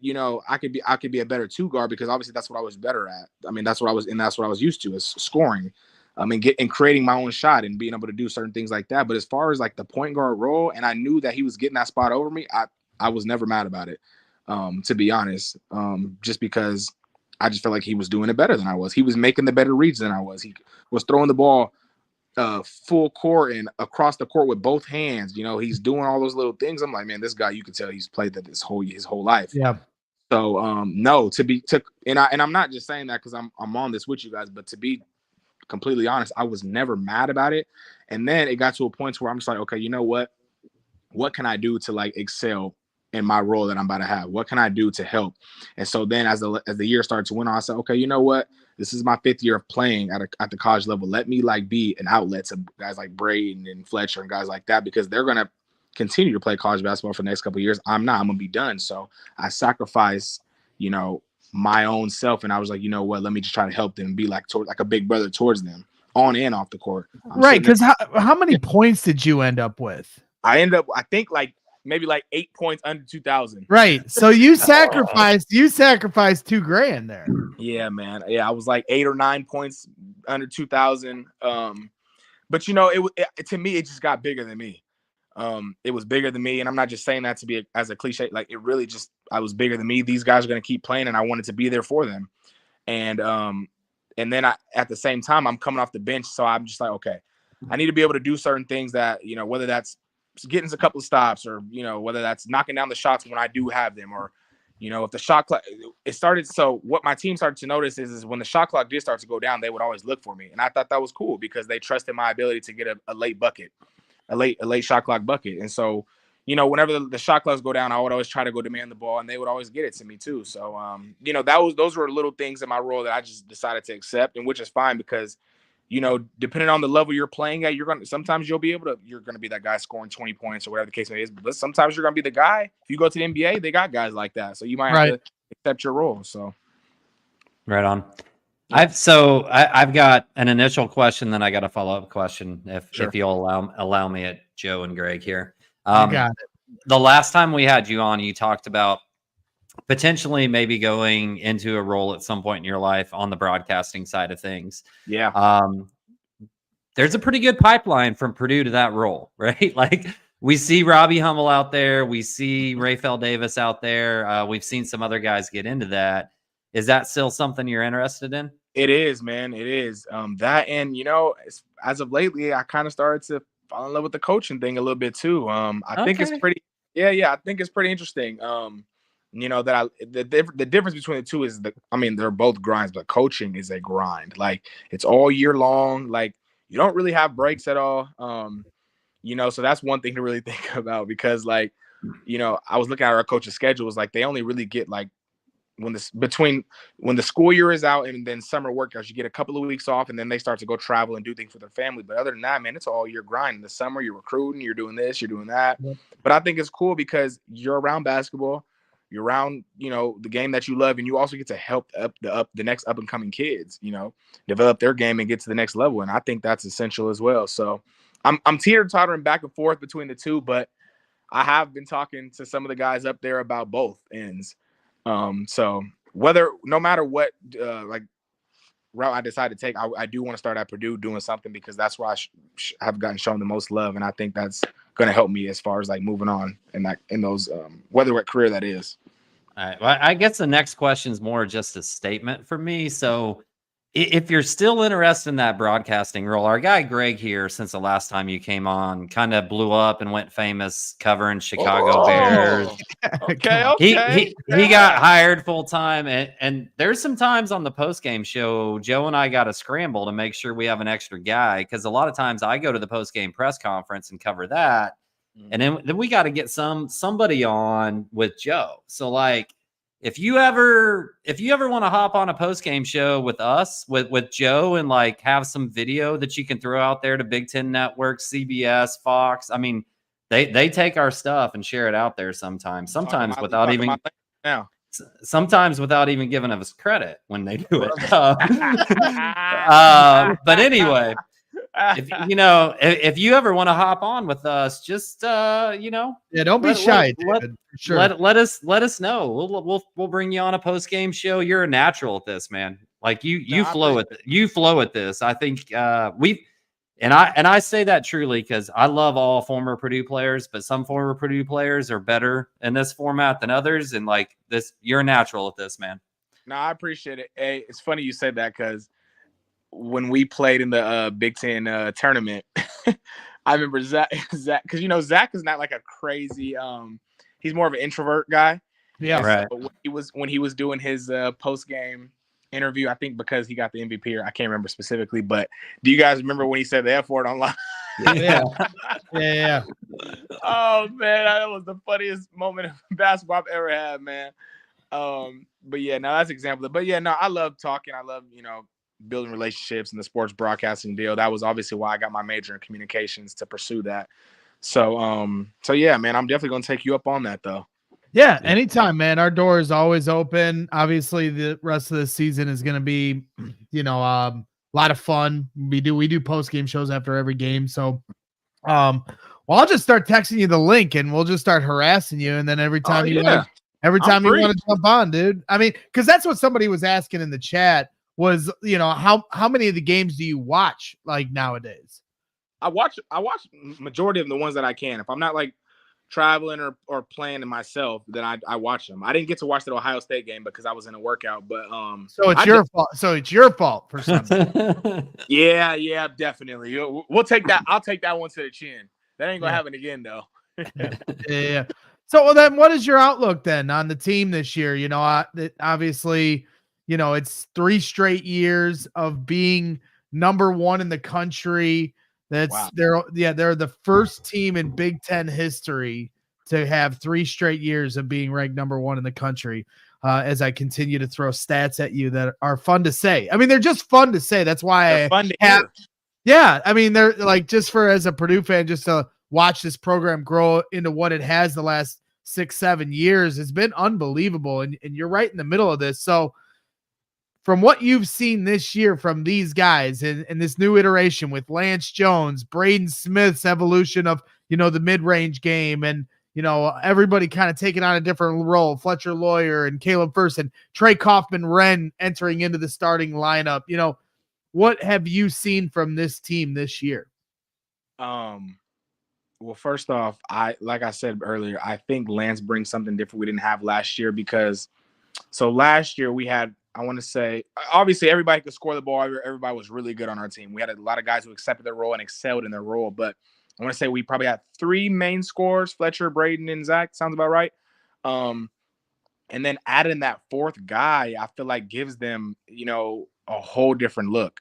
I could be a better 2 guard, because obviously that's what I was better at. I mean, that's what I was used to, is scoring, and creating my own shot and being able to do certain things like that. But as far as like the point guard role, and I knew that he was getting that spot over me, I was never mad about it. To be honest, just because I just felt like he was doing it better than I was. He was making the better reads than I was. He was throwing the ball full court and across the court with both hands. He's doing all those little things. I'm like, man, this guy, you could tell he's played that his whole life. Yeah. So no, and I'm not just saying that because I'm on this with you guys, but to be completely honest, I was never mad about it. And then it got to a point where I'm just like, okay, you know what can I do to like excel in my role that I'm about to have? What can I do to help? And so then as the year started to win on, I said, okay, you know what? This is my 5th year of playing at the college level. Let me like be an outlet to guys like Braden and Fletcher and guys like that, because they're going to continue to play college basketball for the next couple of years. I'm not. I'm going to be done. So I sacrificed, my own self. And I was like, you know what? Let me just try to help them, be like a big brother towards them on and off the court. Right. Because how many points did you end up with? I think maybe like 8 points under 2,000. Right. So you sacrificed $2,000 there. Yeah, man. Yeah, I was like 8 or 9 points under 2,000. But to me, it just got bigger than me. It was bigger than me, and I'm not just saying that to be as a cliche. Like, it really just, I was bigger than me. These guys are going to keep playing, and I wanted to be there for them. And And then at the same time, I'm coming off the bench. So I'm just like, okay, I need to be able to do certain things that, whether that's getting a couple of stops or, whether that's knocking down the shots when I do have them, or, if the shot clock, it started. So what my team started to notice is when the shot clock did start to go down, they would always look for me. And I thought that was cool because they trusted my ability to get a late bucket, a late shot clock bucket. And so, whenever the shot clocks go down, I would always try to go demand the ball, and they would always get it to me too. So, those were little things in my role that I just decided to accept, and which is fine because, depending on the level you're playing at, sometimes you're going to be that guy scoring 20 points or whatever the case may be. But sometimes you're going to be the guy. If you go to the NBA, they got guys like that. So you might have to accept your role. So. Right on. I've got an initial question, then I got a follow-up question if you'll allow me at Joe and Greg here. You got it. The last time we had you on, you talked about potentially maybe going into a role at some point in your life on the broadcasting side of things. Yeah. There's a pretty good pipeline from Purdue to that role, right? Like we see Robbie Hummel out there. We see Rafael Davis out there. We've seen some other guys get into that. Is that still something you're interested in? It is, man. It is. That, and, as of lately, I kind of started to fall in love with the coaching thing a little bit too. I think it's pretty, I think it's pretty interesting. The difference between the two is they're both grinds, but coaching is a grind. Like it's all year long. Like you don't really have breaks at all. So that's one thing to really think about because I was looking at our coach's schedules, like they only really get like when the school year is out and then summer workouts, you get a couple of weeks off and then they start to go travel and do things for their family. But other than that, man, it's all year grind. In the summer, you're recruiting, you're doing this, you're doing that. Yeah. But I think it's cool because you're around basketball, you're around, the game that you love, and you also get to help the next up and coming kids, develop their game and get to the next level. And I think that's essential as well. So I'm teeter-tottering back and forth between the two, but I have been talking to some of the guys up there about both ends. So no matter what, route I decide to take, I do want to start at Purdue doing something because that's where I have gotten shown the most love. And I think that's going to help me as far as like moving on in those, whether what career that is. All right. Well, I guess the next question is more just a statement for me. So if you're still interested in that broadcasting role, our guy Greg here, since the last time you came on, kind of blew up and went famous covering Chicago Bears. Okay. He got hired full time, and there's some times on the post game show, Joe and I got to scramble to make sure we have an extra guy because a lot of times I go to the post game press conference and cover that, and then we got to get somebody on with Joe. So like. If you ever want to hop on a post-game show with us, with Joe, and like have some video that you can throw out there to Big Ten Network, CBS, Fox, they take our stuff and share it out there sometimes without even giving us credit when they do it. But anyway, if you ever want to hop on with us, just don't be shy. Let us know. We'll bring you on a post game show. You're a natural at this, man. Like you flow at this. I think and I say that truly because I love all former Purdue players, but some former Purdue players are better in this format than others. And like this, you're a natural at this, man. No, I appreciate it. Hey, it's funny you said that because when we played in the Big Ten tournament, I remember Zach, because Zach is not like a crazy. He's more of an introvert guy. Yeah, right. So when he was doing his post game interview, I think because he got the MVP, I can't remember specifically, but do you guys remember when he said the F word online? Yeah. Oh man, that was the funniest moment of basketball I've ever had, man. But yeah, no, that's an example. But yeah, no, I love talking. I love building relationships in the sports broadcasting deal. That was obviously why I got my major in communications to pursue that. So yeah, man, I'm definitely going to take you up on that though. Yeah, anytime, man. Our door is always open. Obviously the rest of the season is going to be, a lot of fun. We do post-game shows after every game. So, I'll just start texting you the link and we'll just start harassing you. And then every time you want to jump on, dude, cause that's what somebody was asking in the chat. Was how many of the games do you watch like nowadays? I watch majority of the ones that I can. If I'm not like traveling or playing to myself, then I watch them. I didn't get to watch the Ohio State game because I was in a workout, but so it's your fault. So it's your fault for something. yeah, definitely. We'll take that. I'll take that one to the chin. That ain't gonna happen again though. Yeah. So then what is your outlook then on the team this year? You know, obviously, you know, it's 3 straight years of being number 1 in the country. That's they're the first team in Big Ten history to have 3 straight years of being ranked number 1 in the country. As I continue to throw stats at you that are fun to say. I mean, they're just fun to say. That's why they're fun to hear. Yeah, I mean, they're like, just for as a Purdue fan, just to watch this program grow into what it has the last 6-7 years, it's been unbelievable. And you're right in the middle of this. So from what you've seen this year from these guys in this new iteration with Lance Jones, Braden Smith's evolution of, you know, the mid-range game, and, you know, everybody kind of taking on a different role, Fletcher Lawyer and Caleb First and Trey Kaufman-Renn entering into the starting lineup, you know, what have you seen from this team this year? Well, first off, like I said earlier, I think Lance brings something different we didn't have last year, because so last year we had, I want to say, obviously everybody could score the ball. Everybody was really good on our team. We had a lot of guys who accepted their role and excelled in their role. But I want to say we probably had 3 main scorers, Fletcher, Braden, and Zach. Sounds about right. And then adding that 4th guy, I feel like gives them, you know, a whole different look.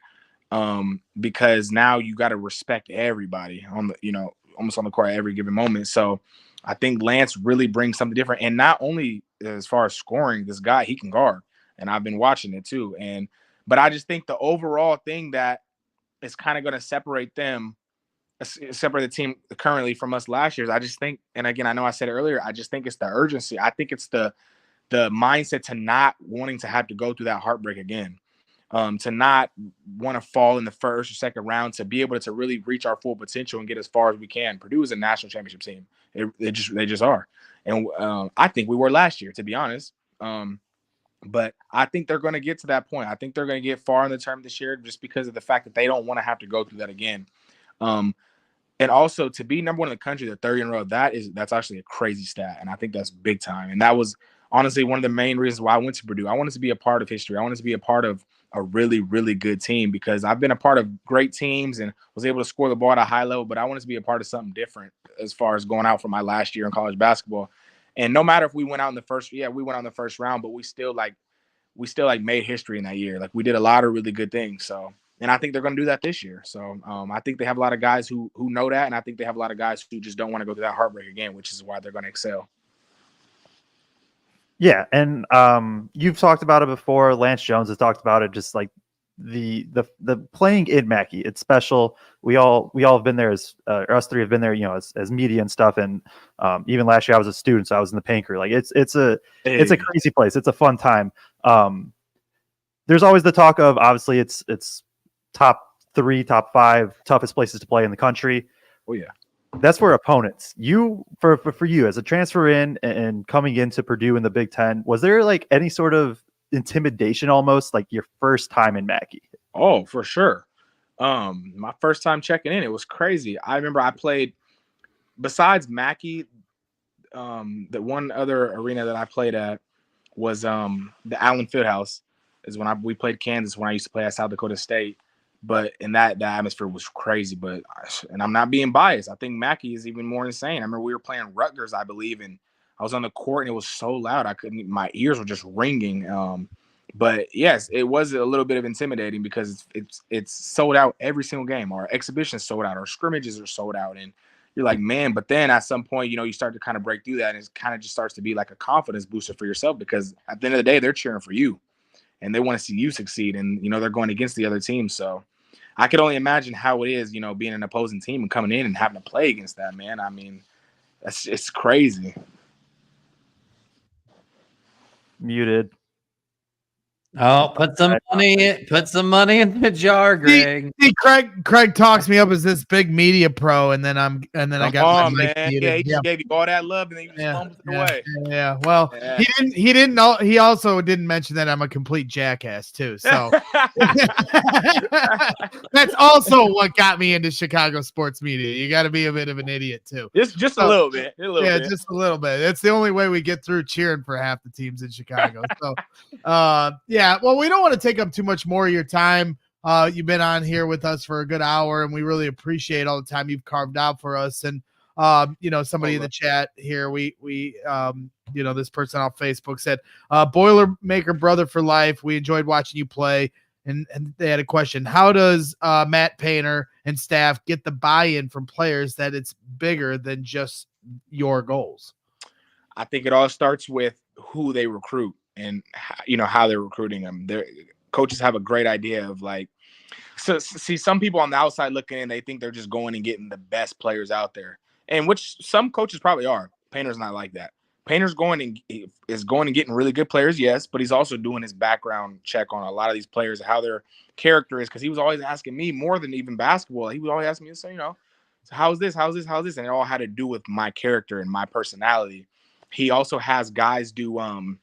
Because now you got to respect everybody on the, you know, almost on the court at every given moment. So I think Lance really brings something different. And not only as far as scoring, this guy, he can guard. And I've been watching it too. But I just think the overall thing that is kind of going to separate the team currently from us last year, I just think, and again, I know I said it earlier, I just think it's the urgency. I think it's the mindset to not wanting to have to go through that heartbreak again. To not want to fall in the first or second round, to be able to really reach our full potential and get as far as we can. Purdue is a national championship team. They just are. And I think we were last year, to be honest. But I think they're going to get to that point. I think they're going to get far in the tournament this year just because of the fact that they don't want to have to go through that again. And also to be number 1 in the country, the 3rd in a row, that's actually a crazy stat. And I think that's big time. And that was honestly one of the main reasons why I went to Purdue. I wanted to be a part of history. I wanted to be a part of a really, really good team, because I've been a part of great teams and was able to score the ball at a high level, but I wanted to be a part of something different as far as going out for my last year in college basketball. And no matter if we went out in the first, we went out in the first round, but we still made history in that year. Like, we did a lot of really good things. So, and I think they're going to do that this year. So I think they have a lot of guys who know that. And I think they have a lot of guys who just don't want to go through that heartbreak again, which is why they're going to excel. Yeah, and you've talked about it before. Lance Jones has talked about it. Just like the playing in Mackey, it's special. We all have been there, as us 3 have been there, you know, as media and stuff. And even last year I was a student, so I was in the paint crew. Like it's a crazy place. It's a fun time. There's always the talk of, obviously it's top 3, top 5 toughest places to play in the country. Oh yeah. That's where opponents. For you as a transfer in and coming into Purdue in the Big Ten, was there like any sort of intimidation almost, like your first time in Mackey? Oh, for sure. My first time checking in, it was crazy. I remember I played, besides Mackey, the one other arena that I played at was the Allen Fieldhouse. Is when we played Kansas when I used to play at South Dakota State. But in that, the atmosphere was crazy. And I'm not being biased, I think Mackey is even more insane. I remember we were playing Rutgers, I believe, and I was on the court and it was so loud my ears were just ringing. But yes, it was a little bit of intimidating because it's sold out every single game. Our exhibitions sold out, our scrimmages are sold out, and you're like, man. But then at some point, you know, you start to kind of break through that, and it kind of just starts to be like a confidence booster for yourself, because at the end of the day, they're cheering for you and they want to see you succeed, and you know, they're going against the other team. So I could only imagine how it is, you know, being an opposing team and coming in and having to play against that, man. I mean, it's crazy. Muted. Oh, put some money in the jar, Greg. See, Kraig talks me up as this big media pro, and then I got my mic man. muted. Yeah, he just gave you all that love, and then you just fumbled it away. Yeah. Well, he didn't know. He also didn't mention that I'm a complete jackass too. So that's also what got me into Chicago sports media. You got to be a bit of an idiot too. Just a little bit. Just a little bit. It's the only way we get through cheering for half the teams in Chicago. So, yeah. Well, we don't want to take up too much more of your time. You've been on here with us for a good hour, and we really appreciate all the time you've carved out for us. And somebody in the chat here, we this person on Facebook said, Boilermaker brother for life. We enjoyed watching you play. And they had a question. How does Matt Painter and staff get the buy-in from players that it's bigger than just your goals? I think it all starts with who they recruit and how they're recruiting them. Coaches have a great idea of see some people on the outside looking in, they think they're just going and getting the best players out there, and which some coaches probably are. Painter's not like that. Painter's going and getting really good players, yes, but he's also doing his background check on a lot of these players, how their character is, because he was always asking me more than even basketball. He would always ask me, so how's this, and it all had to do with my character and my personality. He also has guys do when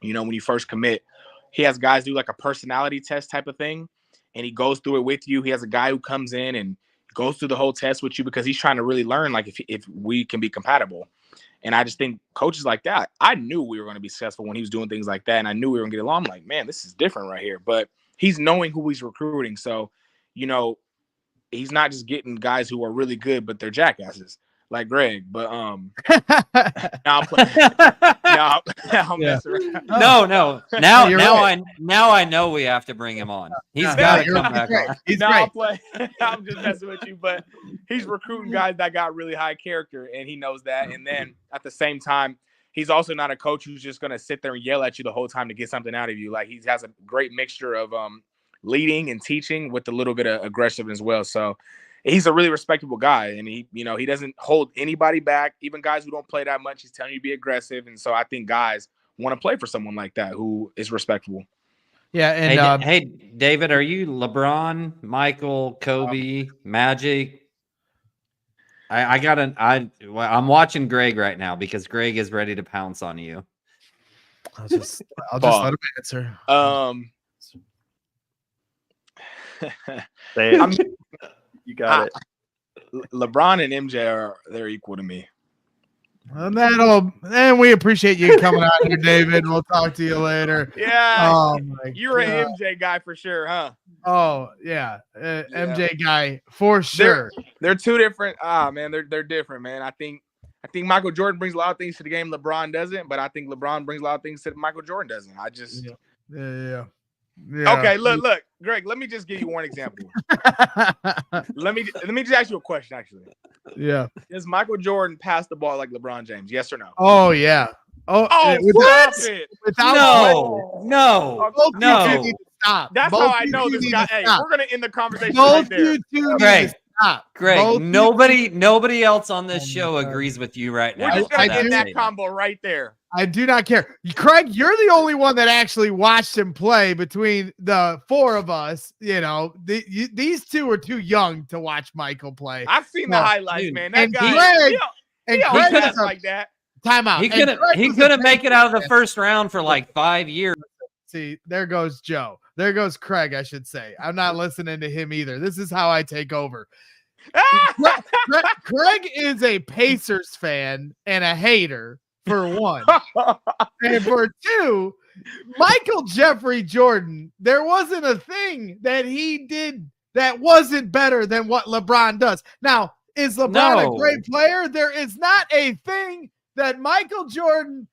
you first commit, he has guys do like a personality test type of thing, and he goes through it with you. He has a guy who comes in and goes through the whole test with you because he's trying to really learn if we can be compatible. And I just think coaches like that, I knew we were going to be successful when he was doing things like that, and I knew we were going to get along. I'm like, man, this is different right here. But he's knowing who he's recruiting. So, he's not just getting guys who are really good, but they're jackasses like Greg. But now I'm playing. I'll mess around. No. Now I know we have to bring him on. He's got to come back on. I'm just messing with you, but he's recruiting guys that got really high character, and he knows that. And then at the same time, he's also not a coach who's just going to sit there and yell at you the whole time to get something out of you. Like, he has a great mixture of leading and teaching with a little bit of aggression as well. So he's a really respectable guy, and he doesn't hold anybody back, even guys who don't play that much. He's telling you to be aggressive, and so I think guys want to play for someone like that who is respectable. Yeah, and hey, David, are you LeBron, Michael, Kobe, Magic? I'm watching Greg right now because Greg is ready to pounce on you. I'll just let him answer. You got it. LeBron and MJ they're equal to me. And we appreciate you coming out here, David. We'll talk to you later. Yeah, you're an MJ guy for sure, huh? Oh yeah, MJ guy for sure. They're two different. Man, they're different, man. I think Michael Jordan brings a lot of things to the game LeBron doesn't, but I think LeBron brings a lot of things that Michael Jordan doesn't. Yeah. Okay, look, Greg. Let me just give you one example. let me just ask you a question. Actually, yeah. Does Michael Jordan pass the ball like LeBron James? Yes or no? Oh yeah. Stop it! No. Stop. That's how I know this guy. Hey, we're gonna end the conversation Both right there. Greg, nobody else on this show agrees with you right now. We're just gonna end that combo right there. I do not care. Kraig, you're the only one that actually watched him play between the four of us. These two are too young to watch Michael play. I've seen the highlights, dude. Man. That and guy, Kraig is like that. Time out. He couldn't make it out of the first round for like 5 years. See, there goes Joe. There goes Kraig, I should say. I'm not listening to him either. This is how I take over. Kraig is a Pacers fan and a hater, for one. And for two, Michael Jeffrey Jordan, there wasn't a thing that he did that wasn't better than what LeBron does. Now, is LeBron a great player? There is not a thing that Michael Jordan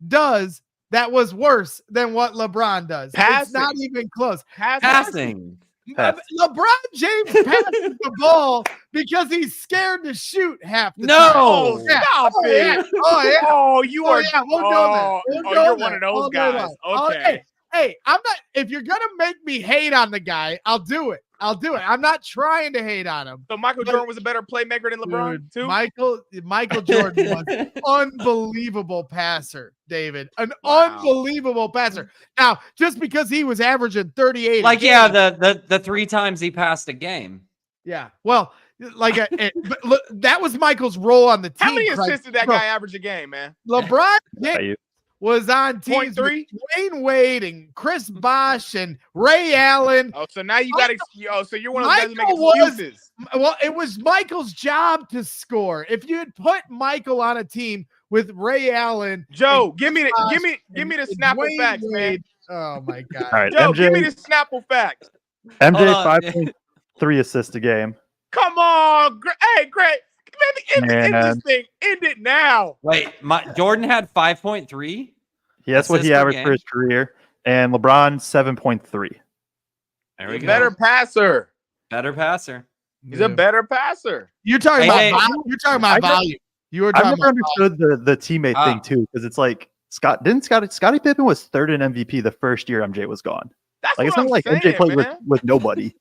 does that was worse than what LeBron does. Passing. It's not even close. Passing. LeBron James passes the ball because he's scared to shoot half the time. No, stop it. Yeah. Oh, you are. Yeah, we'll go there. You're one of those guys. Okay. Hey, I'm not. If you're gonna make me hate on the guy, I'll do it. I'll do it. I'm not trying to hate on him. So Michael Jordan was a better playmaker than LeBron, Dude, too? Michael Jordan was unbelievable passer, David. An Wow. unbelievable passer. Now, just because he was averaging 38, Like, a game, yeah, the 3 times he passed a game. yeah. Well, like, but look, that was Michael's role on the team. How many Craig. assists did that Bro, guy average a game, man? LeBron Yeah, James was on teams with 0.3? Dwayne Wade and Chris Bosh and Ray Allen. Oh, so now you got so you're one of those guys who make Michael was- excuses. Well, it was Michael's job to score. If you had put Michael on a team with Ray Allen, Joe, give me the and Snapple Dwayne facts, man. Wade, oh my God. All right, Joe, give me MJ, the Snapple facts. MJ Hold on. 5.3 assists a game. Come on, hey, Greg, end Man. this thing. End it now. Wait, Jordan had 5.3. Yeah, that's what Assists he per averaged game? for his career. And LeBron 7.3. There we He's a go. better passer. Better passer. He's a better passer. You're talking Hey, about hey. volume. You're talking about I never- volume. You were I've talking never about understood the teammate thing too, because it's like Scottie Pippen was third in MVP the first year MJ was gone. That's Like what it's not I'm like saying, MJ played man. with nobody.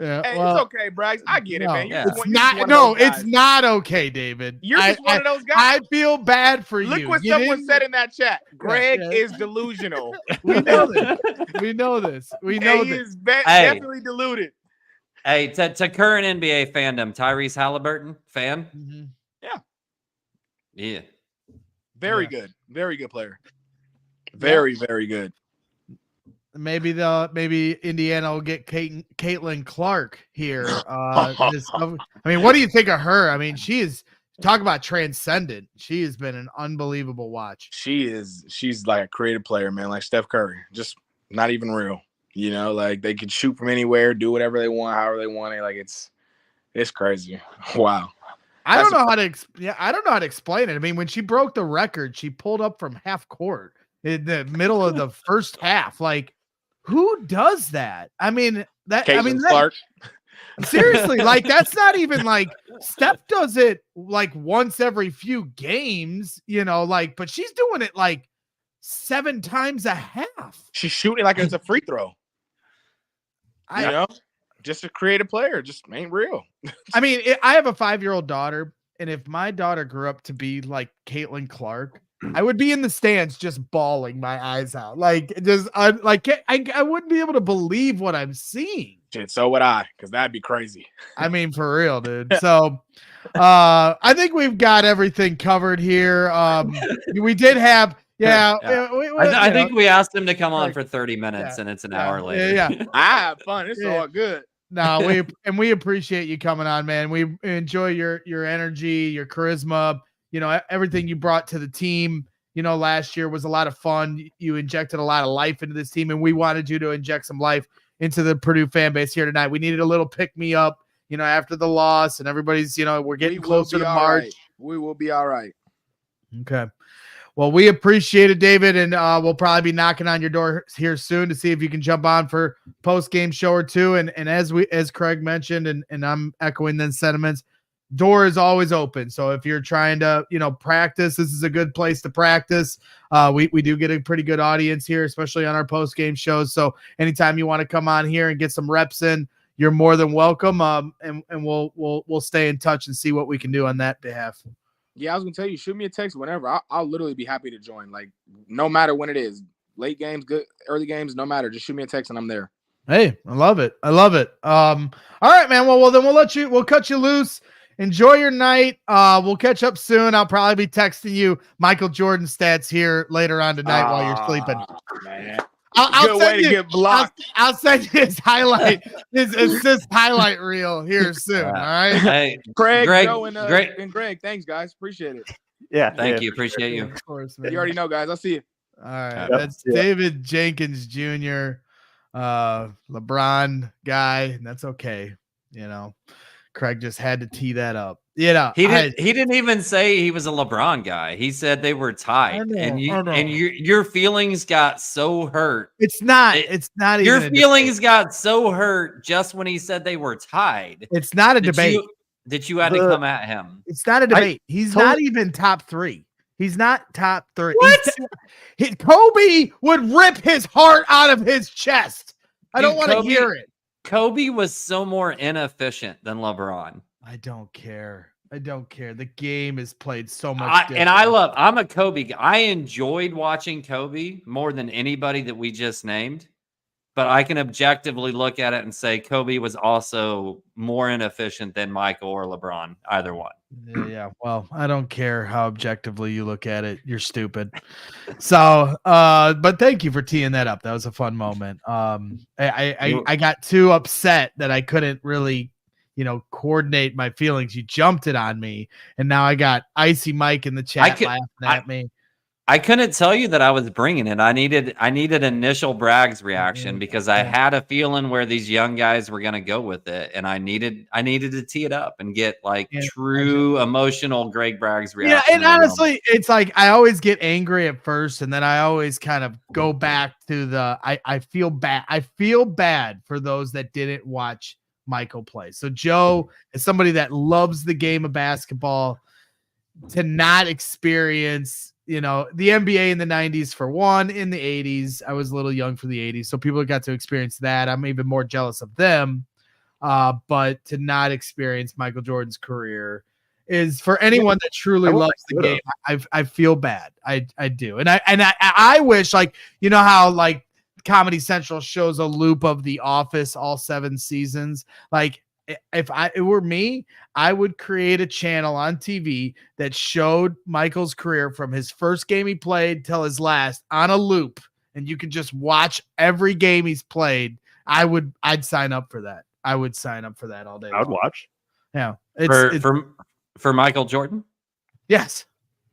Yeah, Hey, well, it's okay, Braggs. I get it, no, man. You're yeah. just it's one- you're just not. one of No, those it's guys. not okay, David. You're just one of those guys. I feel bad for Look you. what You someone didn't- said in that chat. Greg yeah. is delusional. We know this. We know this. We know And he this. is Hey. definitely deluded. Hey, to current NBA fandom, Tyrese Halliburton fan. Mhm. Yeah. Very Yeah. good. Very good player. Very, very good. Maybe Indiana will get Caitlin Clark here. I mean, what do you think of her? I mean, talk about transcendent. She has been an unbelievable watch. She's like a creative player, man, like Steph Curry. Just not even real. You know, like they could shoot from anywhere, do whatever they want, however they want it. Like it's crazy. Wow. I don't That's know how to I don't know how to explain it. I mean, when she broke the record, she pulled up from half court in the middle of the first half. Like, who does that? I mean, Caitlin Clark. seriously, like that's not even like Steph does it like once every few games, you know, like, but she's doing it like 7 times a half. She's shooting like it's a free throw. I- You know? Just a creative player. Just ain't real. I mean, I have a 5-year-old daughter, and if my daughter grew up to be like Caitlin Clark, I would be in the stands just bawling my eyes out. Like, I wouldn't be able to believe what I'm seeing. Shit, so would I, because that'd be crazy. I mean, for real, dude. So, I think we've got everything covered here. We did have, Yeah. I you think know, we asked him to come on like, for 30 minutes, yeah, and it's an yeah, hour later. Yeah. I have fun. It's Yeah. all good. No, we appreciate you coming on, man. We enjoy your energy, your charisma, you know, everything you brought to the team. You know, last year was a lot of fun. You injected a lot of life into this team, and we wanted you to inject some life into the Purdue fan base here tonight. We needed a little pick me up, you know, after the loss, and everybody's, you know, we're getting closer to March. Right. We will be all right. Okay. Well, we appreciate it, David, and we'll probably be knocking on your door here soon to see if you can jump on for post-game show or two. And as Kraig mentioned, and I'm echoing the sentiments, door is always open. So if you're trying to, you know, practice, this is a good place to practice. We do get a pretty good audience here, especially on our post-game shows. So anytime you want to come on here and get some reps in, you're more than welcome. And we'll stay in touch and see what we can do on that behalf. Yeah, I was gonna tell you, shoot me a text whenever. I'll literally be happy to join. Like, no matter when it is, late games, good, early games, no matter. Just shoot me a text and I'm there. Hey, I love it. All right, man. Well, then we'll cut you loose. Enjoy your night. We'll catch up soon. I'll probably be texting you Michael Jordan stats here later on tonight while you're sleeping. Man. I'll Good send way to you, get blocked. I'll send you his assist highlight reel here soon. All right. Hey, Craig, Greg, Joe, and Greg. Thanks, guys. Appreciate it. Yeah. thank you. Appreciate you. Of course, man. You already know, guys. I'll see you. All right. Yep. That's David Jenkins Jr., LeBron guy, and that's okay. You know, Kraig just had to tee that up. You know, He didn't even say he was a LeBron guy. He said they were tied, I know. and your feelings got so hurt. It's not even Your a feelings debate. got so hurt just when he said they were tied. It's not a debate. That you had to come at him. It's not a debate. He's not even top 3. He's not top 3. What? Kobe would rip his heart out of his chest. I don't want to Kobe- hear it. Kobe was so more inefficient than LeBron. I don't care. The game is played so much different. And I'm a Kobe guy. I enjoyed watching Kobe more than anybody that we just named. But I can objectively look at it and say Kobe was also more inefficient than Michael or LeBron, either one. Yeah. Well, I don't care how objectively you look at it. You're stupid. So, but thank you for teeing that up. That was a fun moment. I got too upset that I couldn't really, coordinate my feelings. You jumped it on me, and now I got Icy Mike in the chat laughing at me. I couldn't tell you that I was bringing it. I needed initial Bragg's reaction because I had a feeling where these young guys were going to go with it, and I needed to tee it up and get true emotional Kraig Bragg's reaction. Yeah, and honestly, it's like I always get angry at first, and then I always kind of go back to the I feel bad. I feel bad for those that didn't watch Michael play. So Joe is somebody that loves the game of basketball, to not experience the NBA in the 90s for one. In the 80s, I was a little young for the 80s, so people got to experience that. I'm even more jealous of them. But to not experience Michael Jordan's career is, for anyone that truly loves the game, I feel bad. I do. And I wish, how Comedy Central shows a loop of The Office all 7 seasons. If it were me, I would create a channel on TV that showed Michael's career from his first game he played till his last on a loop, and you can just watch every game he's played. I'd sign up for that. I would sign up for that all day. I would watch. Yeah. For Michael Jordan? Yes.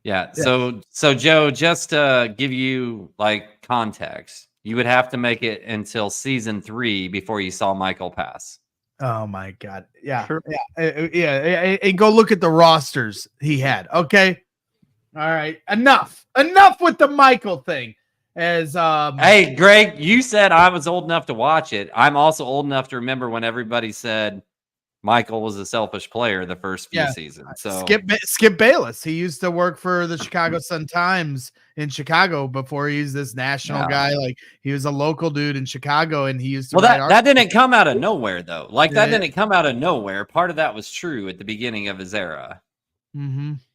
Yeah. So Joe, just to give you context, you would have to make it until season 3 before you saw Michael pass. Oh my God. Yeah. Sure. Yeah. And go look at the rosters he had. Okay. All right. Enough with the Michael thing. Hey, Kraig, you said I was old enough to watch it. I'm also old enough to remember when everybody said Michael was a selfish player the first few seasons. So Skip Bayless. He used to work for the Chicago Sun-Times in Chicago before he's this national guy. He was a local dude in Chicago, and he used to. Well, that didn't come out of nowhere though. That didn't come out of nowhere. Part of that was true at the beginning of his era. I'm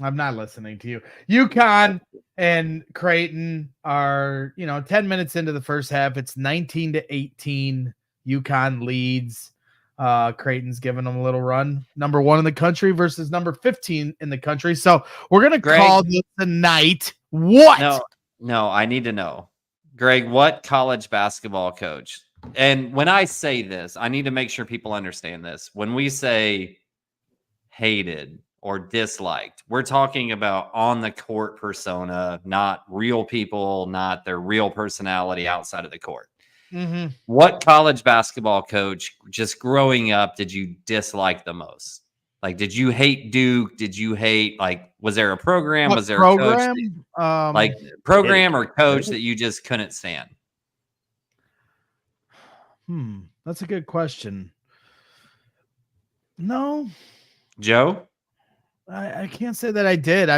not listening to you. UConn and Creighton are 10 minutes into the first half. It's 19-18. UConn leads. Creighton's giving them a little run. Number 1 in the country versus number 15 in the country. So we're gonna call this the night. What? No, I need to know, Kraig, what college basketball coach? And when I say this, I need to make sure people understand this. When we say hated or disliked, we're talking about on the court persona, not real people, not their real personality outside of the court. What college basketball coach just growing up did you dislike the most? Did you hate Duke? Did you hate was there a program? Was there a coach? Program or coach that you just couldn't stand? That's a good question. No, Joe, I can't say that I did. I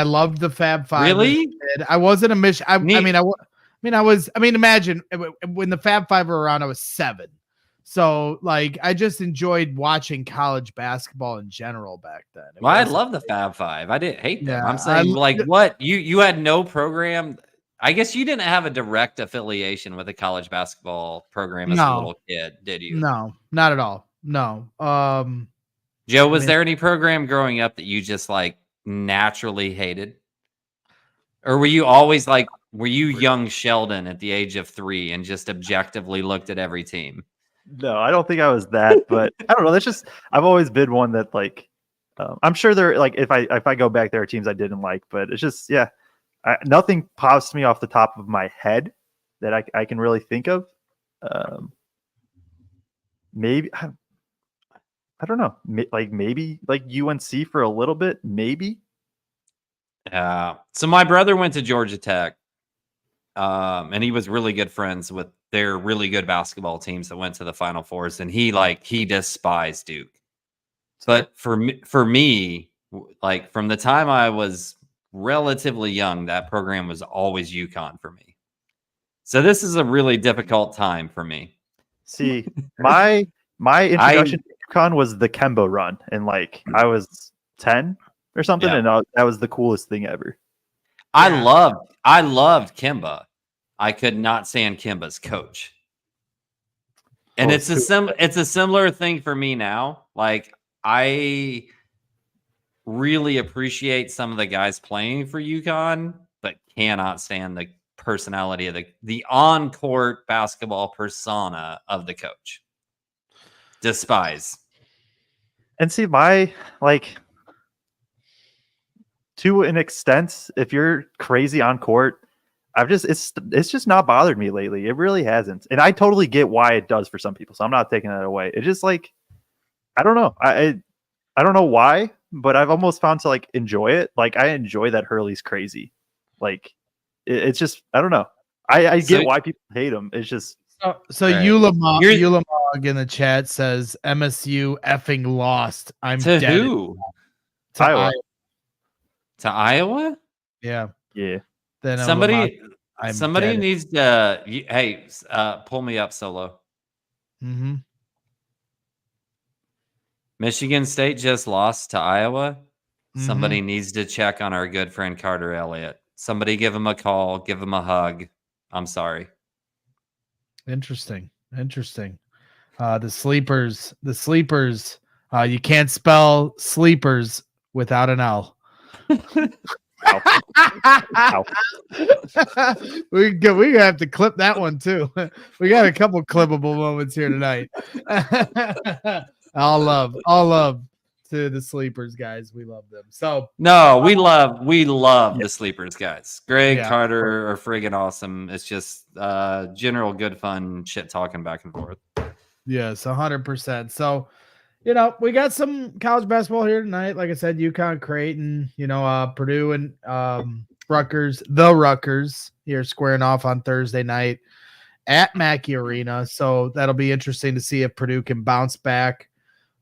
loved the Fab Five. Really? I wasn't a mission. Imagine when the Fab Five were around, I was 7. So I just enjoyed watching college basketball in general back then. I love the Fab Five. I didn't hate them. I'm saying what you had no program. I guess you didn't have a direct affiliation with a college basketball program as a little kid, did you? No, not at all. No. Joe, was there any program growing up that you just naturally hated? Or were you always were you young Sheldon at the age of 3 and just objectively looked at every team? No, I don't think I was that, but I don't know. That's just, I've always been one that I'm sure there, if I go back, there are teams I didn't like, but it's just, nothing pops me off the top of my head that I can really think of. Maybe, I don't know. Maybe UNC for a little bit, maybe. So my brother went to Georgia Tech, and he was really good friends with their really good basketball teams that went to the Final Fours, and he despised Duke. But for me, from the time I was relatively young, that program was always UConn for me. So this is a really difficult time for me. See, my introduction to UConn was the Kemba run, and like I was 10 or something, Yeah. and that was the coolest thing ever. I loved Kimba. I could not stand Kimba's coach. And Well, it's a similar thing for me now. Like I really appreciate some of the guys playing for UConn, but cannot stand the personality of the on-court basketball persona of the coach. Despise. And see, to an extent, if you're crazy on court, it's just not bothered me lately. It really hasn't, and I totally get why it does for some people. So I'm not taking that away. It's just like I don't know. I don't know why, but I've almost found to like enjoy it. Like I enjoy that Hurley's crazy. Like it's just I don't know. I get why people hate him. It's just so Right. Eulamog in the chat says MSU effing lost. I'm To dead. who? To Iowa. To Iowa? Yeah. yeah. Then Somebody I'm dead. needs to hey, pull me up solo. Mm-hmm. Michigan State just lost to Iowa. Mhm. Somebody needs to check on our good friend Carter Elliott. Somebody give him a call, give him a hug. I'm sorry. Interesting. The sleepers. You can't spell sleepers without an L. Ow. we gonna have to clip that one too. We got a couple clippable moments here tonight. all love to the sleepers, guys. We love them. So No, we love the sleepers, guys. Greg, Yeah. Carter are friggin' awesome. It's just general good fun shit talking back and forth. yes, 100%. So we got some college basketball here tonight. Like I said, UConn, Creighton, Purdue and Rutgers, the Rutgers here squaring off on Thursday night at Mackey Arena. So that'll be interesting to see if Purdue can bounce back.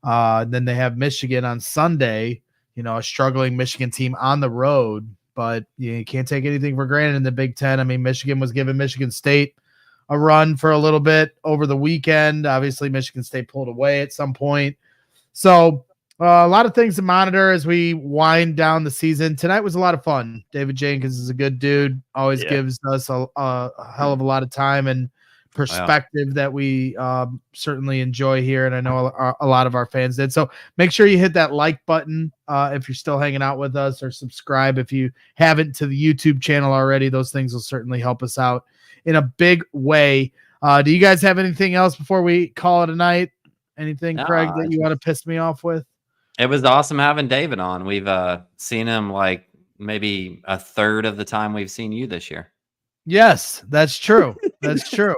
Then they have Michigan on Sunday, a struggling Michigan team on the road, but you can't take anything for granted in the Big Ten. I mean, Michigan was giving Michigan State a run for a little bit over the weekend. Obviously, Michigan State pulled away at some point. So a lot of things to monitor as we wind down the season. Tonight was a lot of fun. David Jenkins is a good dude. Always gives us a hell of a lot of time and perspective that we certainly enjoy here. And I know a lot of our fans did. So make sure you hit that like button if you're still hanging out with us, or subscribe if you haven't to the YouTube channel already. Those things will certainly help us out in a big way. Do you guys have anything else before we call it a night? Anything, Kraig, that you want to piss me off with? It was awesome having David on. We've seen him like maybe a third of the time we've seen you this year. Yes, that's true. That's true.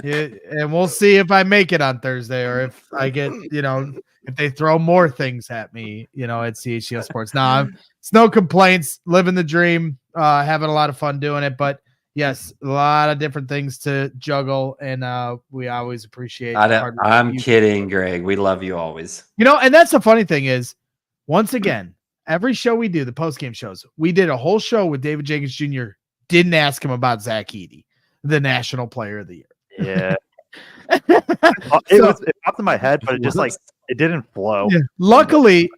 Yeah, and we'll see if I make it on Thursday, or if I get, if they throw more things at me, at CHGO Sports. Now, it's no complaints. Living the dream, having a lot of fun doing it. But yes, a lot of different things to juggle, and we always appreciate. I'm kidding, Greg. We love you always. And that's the funny thing is, once again, every show we do, the post-game shows, we did a whole show with David Jenkins Jr. Didn't ask him about Zach Edey, the National Player of the Year. Yeah. It popped in my head, but it just it didn't flow. Yeah. Luckily,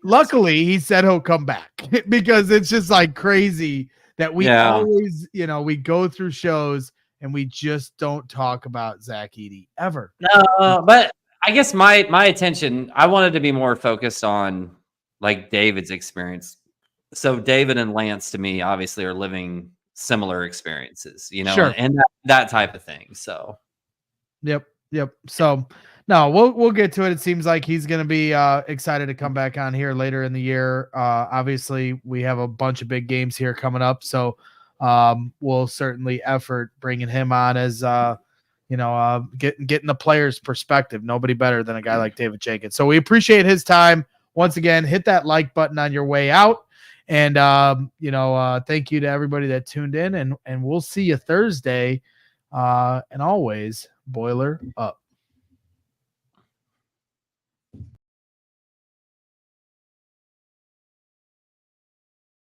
he said he'll come back because it's just like crazy that we always, we go through shows and we just don't talk about Zach Edey ever. No, but I guess my attention, I wanted to be more focused on like David's experience. So David and Lance, to me, obviously are living similar experiences, Sure. and that type of thing. So, yep. So, no, we'll get to it. It seems like he's going to be excited to come back on here later in the year. Obviously, we have a bunch of big games here coming up, so we'll certainly effort bringing him on as getting the player's perspective. Nobody better than a guy like David Jenkins. So we appreciate his time. Once again, hit that like button on your way out. And, thank you to everybody that tuned in, and we'll see you Thursday. And always, boiler up.